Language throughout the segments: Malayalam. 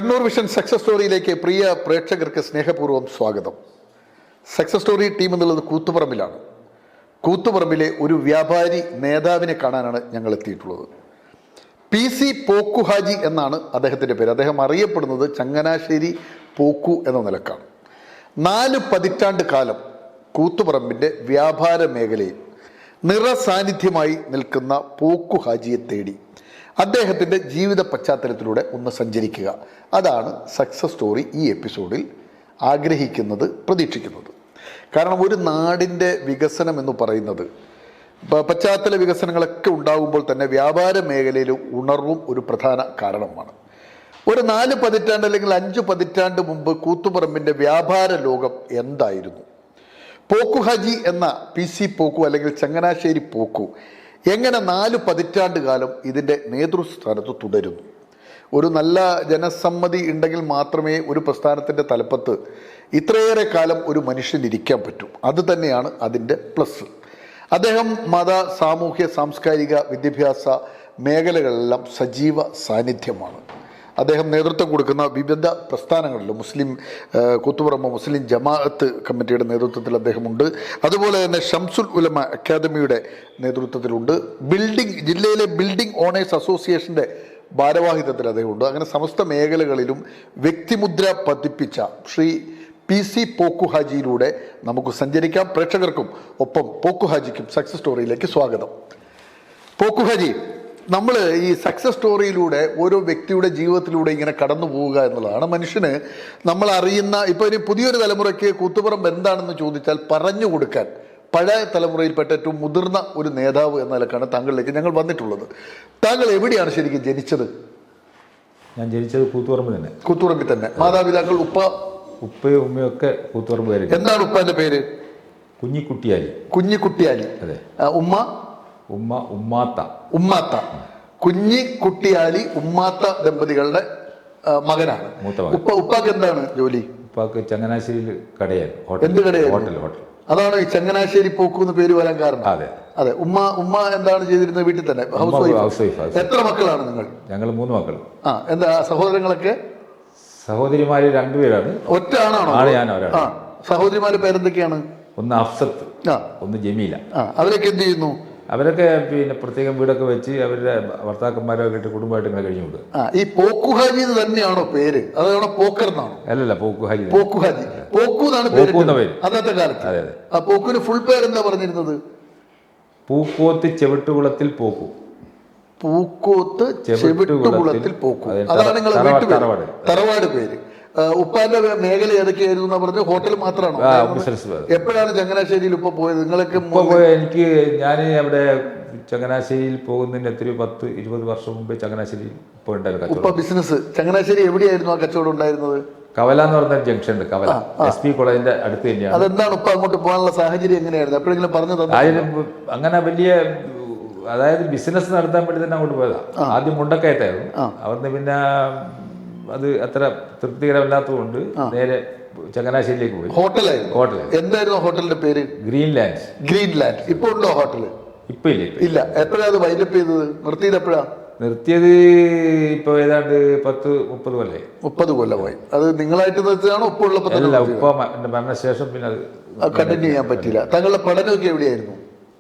കണ്ണൂർ വിഷൻ സക്സസ് സ്റ്റോറിയിലേക്ക് പ്രിയ പ്രേക്ഷകർക്ക് സ്നേഹപൂർവ്വം സ്വാഗതം. സക്സസ് സ്റ്റോറി ടീം എന്നുള്ളത് കൂത്തുപറമ്പിലാണ്. കൂത്തുപറമ്പിലെ ഒരു വ്യാപാരി നേതാവിനെ കാണാനാണ് ഞങ്ങൾ എത്തിയിട്ടുള്ളത്. PC പോക്കു ഹാജി എന്നാണ് അദ്ദേഹത്തിൻ്റെ പേര്. അദ്ദേഹം അറിയപ്പെടുന്നത് ചങ്ങനാശ്ശേരി പോക്കു എന്ന നിലക്കാണ്. 4 പതിറ്റാണ്ട് കാലം കൂത്തുപറമ്പിൻ്റെ വ്യാപാര മേഖലയിൽ നിറസാന്നിധ്യമായി നിൽക്കുന്ന പോക്കു ഹാജിയെ തേടി അദ്ദേഹത്തിൻ്റെ ജീവിത പശ്ചാത്തലത്തിലൂടെ ഒന്ന് സഞ്ചരിക്കുക. അതാണ് സക്സസ് സ്റ്റോറി ഈ എപ്പിസോഡിൽ ആഗ്രഹിക്കുന്നത്, പ്രതീക്ഷിക്കുന്നത്. കാരണം ഒരു നാടിൻ്റെ വികസനം എന്ന് പറയുന്നത് പശ്ചാത്തല വികസനങ്ങളൊക്കെ ഉണ്ടാകുമ്പോൾ തന്നെ വ്യാപാര മേഖലയിൽ ഉണർവും ഒരു പ്രധാന കാരണമാണ്. ഒരു 4 പതിറ്റാണ്ട് അല്ലെങ്കിൽ 5 പതിറ്റാണ്ട് മുമ്പ് കൂത്തുപറമ്പിൻ്റെ വ്യാപാര ലോകം എന്തായിരുന്നു? പോക്കു ഹാജി എന്ന PC പോക്കു അല്ലെങ്കിൽ ചങ്ങനാശ്ശേരി പോക്കു എങ്ങനെ 4 പതിറ്റാണ്ട് കാലം ഇതിൻ്റെ നേതൃസ്ഥാനത്ത് തുടരുന്നു? ഒരു നല്ല ജനസമ്മതി ഉണ്ടെങ്കിൽ മാത്രമേ ഒരു പ്രസ്ഥാനത്തിൻ്റെ തലപ്പത്ത് ഇത്രയേറെ കാലം ഒരു മനുഷ്യൻ ഇരിക്കാൻ പറ്റൂ. അത് തന്നെയാണ് അതിൻ്റെ പ്ലസ്. അദ്ദേഹം മത, സാമൂഹ്യ, സാംസ്കാരിക, വിദ്യാഭ്യാസ മേഖലകളിലെല്ലാം സജീവ സാന്നിധ്യമാണ്. അദ്ദേഹം നേതൃത്വം കൊടുക്കുന്ന വിവിധ പ്രസ്ഥാനങ്ങളിൽ കൂത്തുപറമ്പ് മുസ്ലിം ജമാഅത്ത് കമ്മിറ്റിയുടെ നേതൃത്വത്തിൽ അദ്ദേഹമുണ്ട്. അതുപോലെ തന്നെ ഷംസുൽ ഉലമ അക്കാദമിയുടെ നേതൃത്വത്തിലുണ്ട്. ജില്ലയിലെ ബിൽഡിംഗ് ഓണേഴ്സ് അസോസിയേഷൻ്റെ ഭാരവാഹിത്വത്തിൽ അദ്ദേഹമുണ്ട്. അങ്ങനെ സമസ്ത മേഖലകളിലും വ്യക്തിമുദ്ര പതിപ്പിച്ച ശ്രീ PC പോക്കു ഹാജിയിലൂടെ നമുക്ക് സഞ്ചരിക്കാം. പ്രേക്ഷകർക്കും ഒപ്പം പോക്കു ഹാജിക്കും സക്സസ് സ്റ്റോറിയിലേക്ക് സ്വാഗതം. പോക്കു ഹാജി, നമ്മൾ ഈ സക്സസ് സ്റ്റോറിയിലൂടെ ഓരോ വ്യക്തിയുടെ ജീവിതത്തിലൂടെ ഇങ്ങനെ കടന്നു പോവുക എന്നുള്ളതാണ്. മനുഷ്യന് നമ്മൾ അറിയുന്ന ഇപ്പോൾ ഇനി പുതിയൊരു തലമുറയ്ക്ക് കൂത്തുപറമ്പ് എന്താണെന്ന് ചോദിച്ചാൽ പറഞ്ഞു കൊടുക്കാൻ പഴയ തലമുറയിൽപ്പെട്ട ഏറ്റവും മുതിർന്ന ഒരു നേതാവ് എന്ന നിലക്കാണ് താങ്കളിലേക്ക് ഞങ്ങൾ വന്നിട്ടുള്ളത്. താങ്കൾ എവിടെയാണ് ശരിക്കും ജനിച്ചത്? ഞാൻ ജനിച്ചത് കൂത്തുപറമ്പ് തന്നെ. കൂത്തുപറമ്പിൽ തന്നെ. മാതാപിതാക്കൾ ഉപ്പയും ഉമ്മയൊക്കെ കൂത്തുപറമ്പ് വരെ. എന്താണ് ഉപ്പാന്റെ പേര്? കുഞ്ഞിക്കുട്ടിയാലി. അതെ. ഉമ്മാത്ത. കുഞ്ഞിക്കുട്ടിയാലി ഉമ്മാത്ത ദമ്പതികളുടെ മകനാണ്. ഉപ്പാക്ക് എന്താണ് ജോലി? ഉപ്പാക്ക് ചങ്ങനാശ്ശേരിയിൽ കടയാണ്. എന്ത് കടയാണ്? ഹോട്ടൽ. അതാണ് ഈ ചങ്ങനാശ്ശേരി പോക്കു എന്ന് പേര് വരാൻ കാരണം. അതെ. ഉമ്മ എന്താണ് ചെയ്തിരുന്നത്? വീട്ടിൽ തന്നെ ഹൗസ് വൈഫ്. എത്ര മക്കളാണ് നിങ്ങൾ? ഞങ്ങൾ 3 മക്കൾ. എന്താ സഹോദരങ്ങളൊക്കെ? സഹോദരിമാര് 2 പേരാണ്. ഒറ്റ ആണാണോ? സഹോദരിമാരുടെ പേരെന്തൊക്കെയാണ്? ഒന്ന് അഫ്സത്ത്, ഒന്ന് ജമീല. അവരൊക്കെ എന്ത് ചെയ്യുന്നു? അവരൊക്കെ പിന്നെ പ്രത്യേകം വീടൊക്കെ വെച്ച് അവരുടെ ഭർത്താക്കന്മാരൊക്കെ ഇട്ട് കുടുംബമായിട്ട് ഇങ്ങനെ കഴിഞ്ഞു വിടും. ഈ പോക്കു ഹാജി തന്നെയാണോ പേര്? അതാണോ പോക്കർ എന്നാണോ? അല്ലല്ല, പോക്കു ഹാജി. പോക്കു എന്നാണ് പേര് അന്നത്തെ കാലത്ത്. അതെ. ആ പോക്കുവിന് ഫുൾ പേരെന്താ പറഞ്ഞിരുന്നത്? പൂക്കോത്ത് ചെവിട്ടുകുളത്തിൽ പോക്കു. പൂക്കോത്ത് ചെവിട്ടുകുളത്തിൽ പോക്കു. അതാണ് നിങ്ങളുടെ വീട്ടുപേര്, തറവാട് പേര്. ഉപ്പാന്റെ മേഖല ഏതൊക്കെയായിരുന്നു എന്നാ പറഞ്ഞത്? ഹോട്ടൽ മാത്രമാണോ? എപ്പോഴാണ് ചങ്ങനാശ്ശേരിയിൽ ഉപ്പ പോയത്? നിങ്ങളൊക്കെ എനിക്ക് ഞാൻ അവിടെ ചങ്ങനാശ്ശേരിയിൽ പോകുന്നതിന് എത്രയോ 10-20 വർഷം മുമ്പ് ചങ്ങനാശ്ശേരി പോയിട്ടുണ്ടായിരുന്നു. ഉപ്പ ബിസിനസ് ചങ്ങനാശ്ശേരി എവിടെയായിരുന്നു ആ കച്ചവടം ഉണ്ടായിരുന്നത്? കവല എന്ന് പറഞ്ഞ ജംഗ്ഷൻ ഉണ്ട്. കവല SP കോളേജിന്റെ അടുത്ത് തന്നെയാണ്. അതെന്താണ് ഉപ്പ അങ്ങോട്ട് പോകാനുള്ള സാഹചര്യം എങ്ങനെയായിരുന്നു? എപ്പോഴെങ്കിലും പറഞ്ഞത്? അങ്ങനെ വലിയ, അതായത് ബിസിനസ് നടത്താൻ വേണ്ടി തന്നെ അങ്ങോട്ട് പോയതാ. ആദ്യം മുണ്ടക്കയത്തായിരുന്നു. അവിടുന്ന് പിന്നെ അത് അത്ര തൃപ്തികരമല്ലാത്തതുകൊണ്ട് നേരെ ചങ്ങനാശ്ശേരിയിലേക്ക് പോയി. ഹോട്ടൽ എന്തായിരുന്നു ഹോട്ടലിന്റെ പേര്? ഗ്രീൻലാൻഡ്. ഇപ്പൊ ഉണ്ടോ ഹോട്ടൽ? ഇപ്പൊ ഇല്ല. എപ്പോഴാ അത് വൈൻഡപ്പ് ചെയ്തത്? നിർത്തിയത് എപ്പോഴാ? നിർത്തിയത് ഇപ്പൊ ഏതാണ്ട് 10-30 കൊല്ലമായി. 30 കൊല്ലമായി. അത് നിങ്ങളായിട്ട് നിർത്തിയതാണോ? ഉപ്പ എന്റെ മരണശേഷം പിന്നെ അത് കണ്ടിന്യൂ ചെയ്യാൻ പറ്റില്ല. താങ്കളുടെ പഠനമൊക്കെ എവിടെയായിരുന്നു?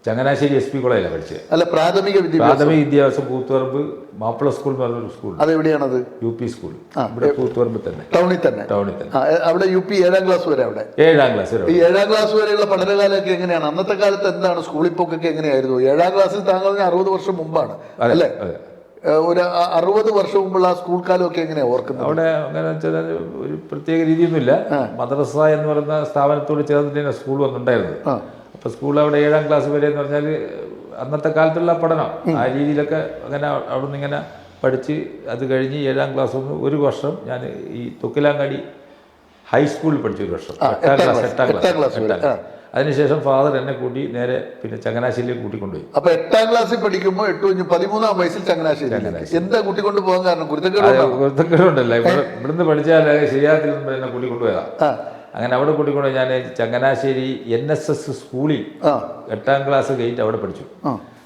ചങ്ങനാശ്ശേരി SP കോളേജിലാണ് പഠിച്ചത്. അല്ല, പ്രാഥമിക വിദ്യാഭ്യാസം കൂത്തുപറമ്പ് മാപ്പിള സ്കൂൾ എന്ന് പറഞ്ഞൊരു സ്കൂൾ. അതെവിടെയാണത്? UP school. ഇവിടെ കൂത്തുപറമ്പ് തന്നെ, ടൗണിൽ തന്നെ. അവിടെ UP 7ാം ക്ലാസ് വരെ. അവിടെ 7ാം ക്ലാസ് വരെ. ഈ 7ാം ക്ലാസ് വരെയുള്ള പഠനകാലമൊക്കെ എങ്ങനെയാണ്? അന്നത്തെ കാലത്ത് എന്താണ് സ്കൂളിൽ പോക്കൊക്കെ എങ്ങനെയായിരുന്നു? 7ാം ക്ലാസ്സിൽ താങ്കൾ 60 വർഷം മുമ്പാണ് അല്ലേ? ഒരു 60 വർഷം മുമ്പുള്ള ആ സ്കൂൾ കാലമൊക്കെ എങ്ങനെയാണ് ഓർക്കുന്നത്? അവിടെ അങ്ങനെ വെച്ചാൽ ഒരു പ്രത്യേക രീതിയൊന്നുമില്ല. മദ്രസ എന്ന് പറയുന്ന സ്ഥാപനത്തോട് ചേർന്നിട്ട് സ്കൂൾ വന്നിട്ടുണ്ടായിരുന്നു. അപ്പോൾ സ്കൂൾ അവിടെ 7ാം ക്ലാസ് വരെ എന്ന് പറഞ്ഞാൽ അന്നത്തെ കാലത്തുള്ള പഠനം ആ രീതിയിലൊക്കെ അങ്ങനെ അവിടെ നിന്ന് ഇങ്ങനെ പഠിച്ച് അത് കഴിഞ്ഞ് 7ാം ക്ലാസ് ഒരു വർഷം ഞാൻ ഈ തൊക്കിലാങ്ങാടി ഹൈസ്കൂളിൽ പഠിച്ചു. ഒരു വർഷം 8ാം ക്ലാസ്. അതിനുശേഷം ഫാദർ എന്നെ കൂട്ടി നേരെ പിന്നെ ചങ്ങനാശ്ശേരിയിലേക്ക് കൂട്ടിക്കൊണ്ടുപോയി. അപ്പൊ 8ാം ക്ലാസ്സിൽ പഠിക്കുമ്പോൾ 13-ാം വയസ്സിൽ ചങ്ങനാശ്ശേരി. എന്താ കൂട്ടിക്കൊണ്ട് പോകാൻ കാരണം? കുരുത്തക്കേടുണ്ടല്ലോ. ഇവിടുന്ന് പഠിച്ചാൽ ശരിയാകത്തില്ലെന്ന് എന്നെ കൂട്ടിക്കൊണ്ടുപോയതാ. അങ്ങനെ അവിടെ കൂട്ടിക്കൊണ്ട് ഞാൻ ചങ്ങനാശ്ശേരി NSS സ്കൂളിൽ 8ാം ക്ലാസ് കഴിഞ്ഞിട്ട് അവിടെ പഠിച്ചു.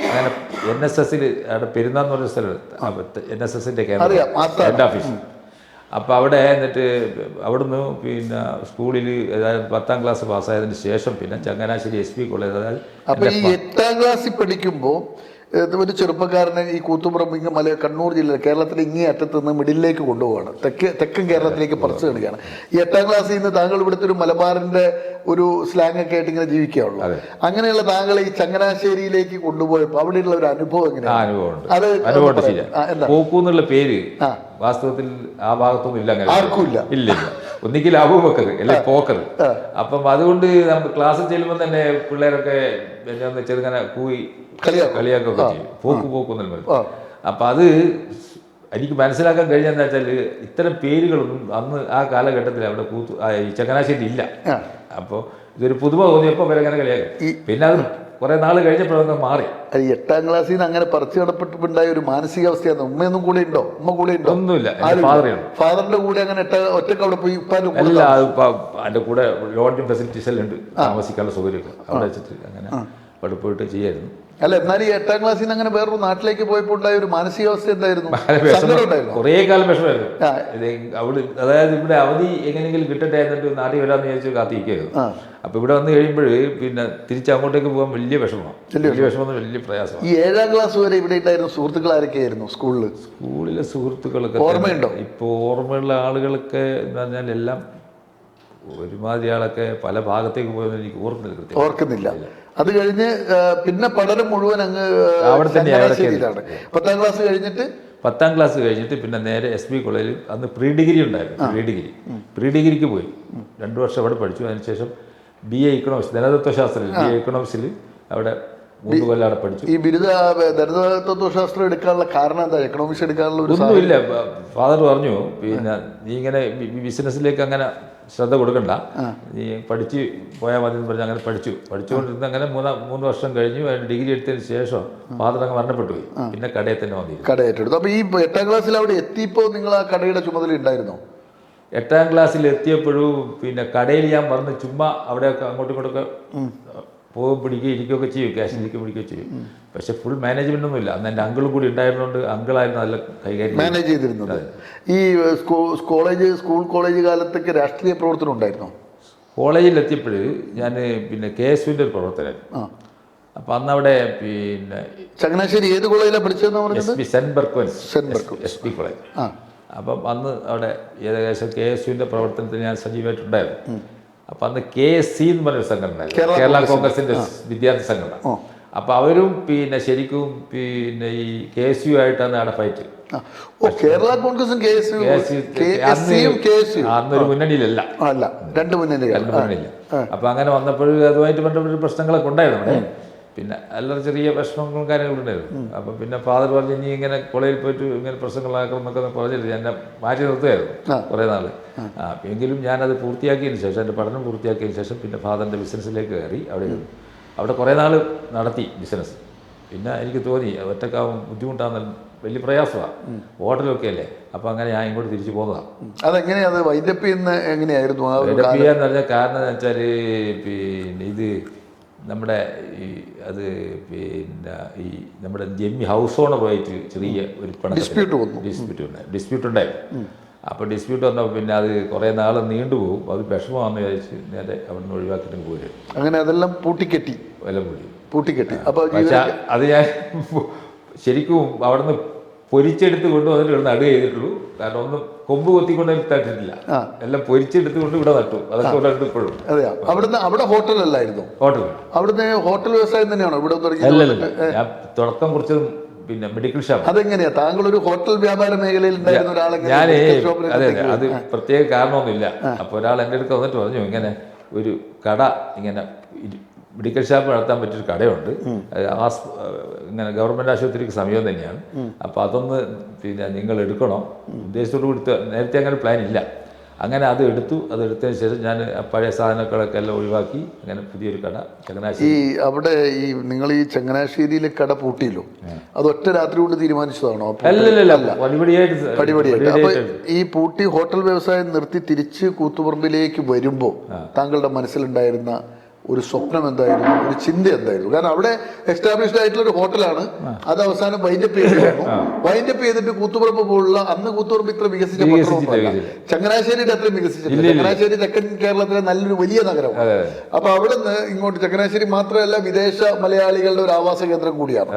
അങ്ങനെ NSS അവിടെ പെരുന്നാന്ന് പറഞ്ഞ സ്ഥലത്ത് NSSന്റെ ഹെഡ് ഓഫീസ്. അപ്പോൾ അവിടെ എന്നിട്ട് അവിടുന്ന് പിന്നെ സ്കൂളിൽ അതായത് 10ാം ക്ലാസ് പാസ്സായതിന് ശേഷം പിന്നെ ചങ്ങനാശ്ശേരി SP കോളേജ്, അതായത് അപ്പൊ ഈ 8ാം ക്ലാസ്സിൽ പഠിക്കുമ്പോൾ ഒരു ചെറുപ്പക്കാരനെ ഈ കൂത്തുപറമ്പ് കണ്ണൂർ ജില്ല കേരളത്തിലെ ഇങ്ങേ അറ്റത്ത് നിന്ന് മിഡിലേക്ക് കൊണ്ടുപോവാണ്, തെക്കൻ കേരളത്തിലേക്ക് പറിച്ചു കാണിക്കുകയാണ്. ഈ 8ാം ക്ലാസ്സിൽ നിന്ന് താങ്കൾ ഇവിടുത്തെ ഒരു മലബാറിന്റെ ഒരു സ്ലാങ് ഒക്കെ ആയിട്ട് ഇങ്ങനെ ജീവിക്കാവുള്ളൂ. അങ്ങനെയുള്ള താങ്കളെ ഈ ചങ്ങനാശ്ശേരിയിലേക്ക് കൊണ്ടുപോയപ്പോൾ അവിടെയുള്ള ഒരു അനുഭവം എങ്ങനെയാണ്? പോക്കൂന്നുള്ള പേര് വാസ്തവത്തിൽ ആ ഭാഗത്തൊന്നും ഇല്ല, അങ്ങനെ ആർക്കും ഇല്ല. ഇല്ല, ഒന്നിക്കിൽ അബൂബക്കർ അല്ലെ പോക്കർ. അപ്പം അതുകൊണ്ട് നമുക്ക് ക്ലാസ്സിൽ ചെല്ലുമ്പോൾ തന്നെ പിള്ളേരൊക്കെ ചെറുങ്ങനെ കൂയി കളിയാക്കൊക്കെ ചെയ്യും, പോക്കുന്നല്ല പറയും. അപ്പം അത് എനിക്ക് മനസ്സിലാക്കാൻ കഴിഞ്ഞെന്ന് വെച്ചാൽ ഇത്തരം പേരുകളൊന്നും അന്ന് ആ കാലഘട്ടത്തിൽ അവിടെ ഈ ചങ്ങനാശ്ശേരി ഇല്ല. അപ്പോൾ ഇതൊരു പുതുമ തോന്നിയപ്പോൾ അവരങ്ങനെ കളിയാക്കും. പിന്നെ അത് കുറെ നാൾ കഴിഞ്ഞപ്പോഴൊക്കെ മാറി. 8ാം ക്ലാസ്സിൽ നിന്ന് അങ്ങനെ പറിച്ചു നടപ്പെട്ടുണ്ടായ ഒരു മാനസികാവസ്ഥയാണ്. ഉമ്മയൊന്നും കൂടെ ഉണ്ടോ? ഉമ്മ കൂടെ ഉണ്ടോ? ഒന്നുമില്ല, ഫാദറിന്റെ കൂടെ അങ്ങനെ ഒറ്റക്ക് അവിടെ പോയി അല്ല, അതിന്റെ കൂടെ ലോഡ്ജിങ് ഫെസിലിറ്റീസ് എല്ലാം ഉണ്ട്, താമസിക്കാനുള്ള സൗകര്യമൊക്കെ അവിടെ വെച്ചിട്ട് അങ്ങനെ അവിടെ പോയിട്ട് ചെയ്യായിരുന്നു. അല്ല, എന്നാലും ഈ 8ാം ക്ലാസ്സിൽ നിന്ന് അങ്ങനെ വേറൊരു നാട്ടിലേക്ക് പോയപ്പോൾ ഉണ്ടായ ഒരു മാനസികാവസ്ഥ എന്തായിരുന്നു? കുറേ കാലം വിഷമായിരുന്നു അവിടെ. അതായത് ഇവിടെ അവധി എങ്ങനെയെങ്കിലും കിട്ടട്ടെ എന്നിട്ട് നാട്ടിൽ വരാമെന്ന് വിചാരിച്ച് കാത്തിരിക്കുകയായിരുന്നു. അപ്പൊ ഇവിടെ വന്നു കഴിയുമ്പോൾ പിന്നെ തിരിച്ച് അങ്ങോട്ടേക്ക് പോകാൻ വലിയ വിഷമമാണ്, വലിയ പ്രയാസമാണ്. ഈ 7ാം ക്ലാസ് വരെ ഇവിടെ ഉണ്ടായിരുന്നു സുഹൃത്തുക്കൾ ആരൊക്കെയായിരുന്നു സ്കൂളിലെ സുഹൃത്തുക്കളൊക്കെ ഓർമ്മയുണ്ടോ? ഇപ്പോൾ ഓർമ്മയുള്ള ആളുകളൊക്കെ എന്ന് പറഞ്ഞാൽ എല്ലാം ഒരുമാതിരി ആളൊക്കെ പല ഭാഗത്തേക്ക് പോയെന്ന് എനിക്ക് ഓർക്കുന്നില്ല. അത് കഴിഞ്ഞ് പിന്നെ പഠനം മുഴുവൻ അങ്ങ് അവിടെ തന്നെയാണ്. 10ാം ക്ലാസ് കഴിഞ്ഞിട്ട് 10ാം ക്ലാസ് കഴിഞ്ഞിട്ട് പിന്നെ നേരെ SP കോളേജിൽ അന്ന് പ്രീ ഡിഗ്രി ഉണ്ടായിരുന്നു. പ്രീ ഡിഗ്രിക്ക് പോയി 2 വർഷം അവിടെ പഠിച്ചു. അതിനുശേഷം BA ഇക്കണോമിക്സ്, ധനതത്വശാസ്ത്രത്തിൽ BA ഇക്കണോമിക്സിൽ അവിടെ 3 കൊല്ലം അവിടെ പഠിച്ചു. ഈ ബിരുദ ധനതത്വശാസ്ത്രം എടുക്കാനുള്ള കാരണം എന്താ? എക്കണോമിക്സ് എടുക്കാനുള്ള ഒന്നുമില്ല. ഫാദർ പറഞ്ഞു പിന്നെ നീ ഇങ്ങനെ ബിസിനസ്സിലേക്ക് അങ്ങനെ ശ്രദ്ധ കൊടുക്കണ്ട, നീ പഠിച്ച് പോയാൽ മതി എന്ന് പറഞ്ഞ് അങ്ങനെ പഠിച്ചുകൊണ്ടിരുന്ന അങ്ങനെ 3 വർഷം കഴിഞ്ഞു. അതിന് ഡിഗ്രി എടുത്തതിന് ശേഷം ഫാദർ അങ്ങ് മരണപ്പെട്ടു പോയി. പിന്നെ കടയിൽ തന്നെ വന്നിരുന്നു. കടയേറ്റെടുത്തു. അപ്പോൾ ഈ 8ാം ക്ലാസ്സിൽ അവിടെ എത്തിയപ്പോൾ നിങ്ങൾ ആ കടയുടെ ചുമതല ഉണ്ടായിരുന്നോ? 8ാം ക്ലാസ്സിൽ എത്തിയപ്പോഴും പിന്നെ കടയിൽ ഞാൻ പറഞ്ഞ് ചുമ്മാ അവിടെയൊക്കെ അങ്ങോട്ടും ഇങ്ങോട്ടൊക്കെ പോകും, പിടിക്കുകയും ഇരിക്കുകയൊക്കെ ചെയ്യും, ക്യാഷ് ഇരിക്കുകയും പിടിക്കുകയും ചെയ്യും. പക്ഷെ ഫുൾ മാനേജ്മെന്റ് ഒന്നും ഇല്ല. അന്ന് എൻ്റെ അങ്കിളും കൂടി ഉണ്ടായിരുന്നുകൊണ്ട് അങ്കിളായിരുന്നു നല്ല കൈകാര്യം മാനേജ് ചെയ്തിരുന്നത്. ഈ സ്കൂൾ കോളേജ് കാലത്തൊക്കെ രാഷ്ട്രീയ പ്രവർത്തനം ഉണ്ടായിരുന്നോ? കോളേജിൽ എത്തിയപ്പോൾ ഞാൻ പിന്നെ KSUവിൻ്റെ ഒരു പ്രവർത്തകനായിരുന്നു. അപ്പം അന്ന് അവിടെ പിന്നെ ചങ്ങനാശ്ശേരി ഏത് കോളേജിലാണ് പഠിച്ചതെന്ന്? Saint Berchmans SP college. അപ്പം അന്ന് അവിടെ ഏകദേശം KSUവിൻ്റെ പ്രവർത്തനത്തിന് ഞാൻ സജീവമായിട്ടുണ്ടായിരുന്നു. അപ്പം അന്ന് KSC എന്ന് പറഞ്ഞൊരു സംഘടന ഉണ്ടായിരുന്നു, കേരള കോൺഗ്രസിന്റെ വിദ്യാർത്ഥി സംഘടന. അപ്പം അവരും പിന്നെ ശരിക്കും പിന്നെ ഈ KSU ആയിട്ടാണ് അവിടെ ഫൈറ്റ്. കേരള കോൺഗ്രസും അന്നൊരു മുന്നണിയിലല്ല, രണ്ട് മുന്നണിയില്ല. അപ്പം അങ്ങനെ വന്നപ്പോൾ അതുമായിട്ട് ബന്ധപ്പെട്ട പ്രശ്നങ്ങളൊക്കെ ഉണ്ടായിരുന്നു അവിടെ. പിന്നെ അല്ലറ ചെറിയ പ്രശ്നങ്ങളും കാര്യങ്ങളും ഉണ്ടായിരുന്നു. അപ്പം പിന്നെ ഫാദർ പറഞ്ഞ് ഇനി ഇങ്ങനെ കോളേജിൽ പോയിട്ട് ഇങ്ങനെ പ്രശ്നങ്ങളാക്കണം എന്നൊക്കെ പറഞ്ഞിട്ട് എന്നെ മാറ്റി നിർത്തുമായിരുന്നു കുറേ നാൾ. എങ്കിലും ഞാനത് പൂർത്തിയാക്കിയതിന് ശേഷം, എൻ്റെ പഠനം പൂർത്തിയാക്കിയതിന് ശേഷം പിന്നെ ഫാദറിൻ്റെ ബിസിനസ്സിലേക്ക് കയറി. അവിടെ കുറേ നാൾ നടത്തി ബിസിനസ്. പിന്നെ എനിക്ക് തോന്നി ഒറ്റക്കാവും ബുദ്ധിമുട്ടാണെന്ന്, വലിയ പ്രയാസമാണ്, ഹോട്ടലൊക്കെ അല്ലേ. അപ്പം അങ്ങനെ ഞാൻ ഇങ്ങോട്ട് തിരിച്ചു പോകുന്നതാണ്. അതെങ്ങനെയാണ് വൈൻഡപ്പ് ചെയ്യുന്ന? എങ്ങനെയായിരുന്നു വൈൻഡപ്പ് ചെയ്യാന്ന് പറഞ്ഞ കാരണം എന്ന് വെച്ചാൽ പിന്നെ ഇത് നമ്മുടെ അത് പിന്നെ ഈ നമ്മുടെ ജെമ്മി ഹൗസ് ഓണറുമായിട്ട് ചെറിയ ഒരു ഡിസ്പ്യൂട്ട് ഉണ്ടായിരുന്നു. അപ്പോൾ ഡിസ്പ്യൂട്ട് വന്നപ്പോൾ പിന്നെ അത് കുറേ നാൾ നീണ്ടുപോകും, അത് വിഷമമാണെന്ന് വിചാരിച്ച് നേരെ അവിടെ നിന്ന് ഒഴിവാക്കിയിട്ട് പോരും. അങ്ങനെ അതെല്ലാം പൂട്ടിക്കെട്ടി. എല്ലാം പൂട്ടിക്കെട്ടി. അപ്പോൾ പക്ഷേ അത് ഞാൻ ശരിക്കും അവിടെ നിന്ന് പൊരിച്ചെടുത്ത് കൊണ്ടുവന്നിട്ട് ഇവിടെ നടുക ചെയ്തിട്ടുള്ളൂ. കാരണം ഒന്നും കൊമ്പ് കൊത്തിക്കൊണ്ട് തട്ടിട്ടില്ല, എല്ലാം പൊരിച്ചെടുത്ത് കൊണ്ട് ഇവിടെ നട്ടു. അതൊക്കെ ഇവിടെ ഇപ്പോഴും. അതെയാ? അവിടെ ഹോട്ടലല്ലായിരുന്നു? അവിടുന്ന് ഹോട്ടൽ വ്യവസായം തന്നെയാണോ ഇവിടെ തുടങ്ങിയത്? ഞാൻ തുടക്കം കുറിച്ചതും പിന്നെ മെഡിക്കൽ ഷോപ്പ്. അതെങ്ങനെയാ? താങ്കൾ ഒരു ഹോട്ടൽ വ്യാപാര മേഖലയിൽ ഉണ്ടായിരുന്ന ഒരാളെ? അതെ, അത് പ്രത്യേക കാരണമൊന്നുമില്ല. അപ്പോൾ ഒരാൾ എൻ്റെ അടുത്ത് വന്നിട്ട് പറഞ്ഞു, ഇങ്ങനെ ഒരു കട, ഇങ്ങനെ മെഡിക്കൽ ഷോപ്പ് നടത്താൻ പറ്റിയൊരു കടയുണ്ട്, ഇങ്ങനെ ഗവൺമെൻറ് ആശുപത്രിക്ക് സമീപം തന്നെയാണ്. അപ്പോൾ അതൊന്ന് പിന്നെ നിങ്ങൾ എടുക്കണോ ഉദ്ദേശത്തോട് കൂടി. നേരത്തെ അങ്ങനെ പ്ലാൻ ഇല്ല. അങ്ങനെ അത് എടുത്തതിന് ശേഷം ഞാൻ പഴയ സാധനങ്ങളൊക്കെ എല്ലാം ഒഴിവാക്കി അങ്ങനെ പുതിയൊരു കട ചങ്ങനാശ്ശേരി. അവിടെ നിങ്ങൾ ഈ ചങ്ങനാശ്ശേരിയിലെ കട പൂട്ടിയല്ലോ, അത് ഒറ്റ രാത്രി കൊണ്ട് തീരുമാനിച്ചതാണോ? പടിപടിയായിട്ട്. ഈ പൂട്ടി ഹോട്ടൽ വ്യവസായം നിർത്തി തിരിച്ച് കൂത്തുപറമ്പിലേക്ക് വരുമ്പോൾ താങ്കളുടെ മനസ്സിലുണ്ടായിരുന്ന ഒരു സ്വപ്നം എന്തായിരുന്നു, ഒരു ചിന്ത എന്തായിരുന്നു? കാരണം അവിടെ എസ്റ്റാബ്ലിഷ്ഡ് ആയിട്ടുള്ള ഒരു ഹോട്ടലാണ്. അത് അവസാനം വൈൻഡപ്പ് ചെയ്തിരുന്നു. വൈൻഡപ്പ് ചെയ്തിട്ട് കൂത്തുപറമ്പ് പോലുള്ള, അന്ന് കൂത്തുപറമ്പ് ഇത്ര വികസിച്ച പട്ടണമൊന്നുമല്ല, ചങ്ങനാശ്ശേരിയുടെ അത്രയും വികസിച്ചിട്ടില്ല. ചങ്ങനാശ്ശേരി തെക്കൻ കേരളത്തിലെ നല്ലൊരു വലിയ നഗരമാണ്. അപ്പൊ അവിടെ നിന്ന് ഇങ്ങോട്ട് ചങ്ങനാശ്ശേരി മാത്രമല്ല, വിദേശ മലയാളികളുടെ ഒരു ആവാസ കേന്ദ്രം കൂടിയാണ്.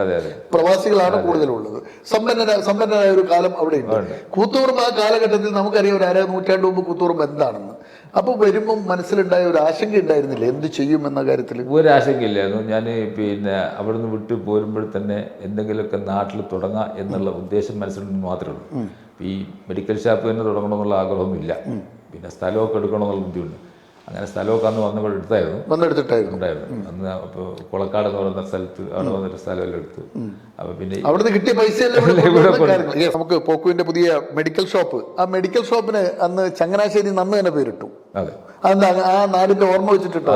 പ്രവാസികളാണ് കൂടുതലുള്ളത്. സമ്പന്നരായ ഒരു കാലം അവിടെ ഉണ്ട്. കൂത്തുപറമ്പ് ആ കാലഘട്ടത്തിൽ നമുക്കറിയാം, ഒരു 1/2 നൂറ്റാണ്ട് മുമ്പ് കൂത്തുപറമ്പ് എന്താണെന്ന്. അപ്പൊ വരുമ്പം മനസ്സിലുണ്ടായ ഒരു ആശങ്ക ഉണ്ടായിരുന്നില്ല, എന്ത് ചെയ്യും എന്ന കാര്യത്തിൽ? ഒരു ആശങ്കയില്ലായിരുന്നു. ഞാൻ പിന്നെ അവിടുന്ന് വിട്ട് പോരുമ്പോൾ തന്നെ എന്തെങ്കിലുമൊക്കെ നാട്ടിൽ തുടങ്ങാം എന്നുള്ള ഉദ്ദേശം മനസ്സിലുണ്ടെന്ന് മാത്രമേ ഉള്ളൂ. ഈ മെഡിക്കൽ ഷോപ്പ് തന്നെ തുടങ്ങണമെന്നുള്ള ആഗ്രഹമൊന്നുമില്ല. പിന്നെ സ്ഥലമൊക്കെ എടുക്കണമെന്നുള്ള ബുദ്ധിമുട്ട്. അങ്ങനെ സ്ഥലമൊക്കെ അന്ന് വന്നപ്പോൾ ഉണ്ടായിരുന്നു. അന്ന് അപ്പോൾ കൊളക്കാട് എന്ന് പറയുന്ന സ്ഥലത്ത് അവിടെ വന്നിട്ട് സ്ഥലമെല്ലാം എടുത്തു. അപ്പൊ പിന്നെ അവിടുന്ന് കിട്ടിയ പൈസ നമുക്ക് പോക്കുവിന്റെ പുതിയ മെഡിക്കൽ ഷോപ്പ്, ആ മെഡിക്കൽ ഷോപ്പിന് അന്ന് ചങ്ങനാശ്ശേരി നന്ന് തന്നെ പേരിട്ടു. അതെന്താ ആ നാടിന്റെ ഓർമ്മ വെച്ചിട്ടുണ്ടോ?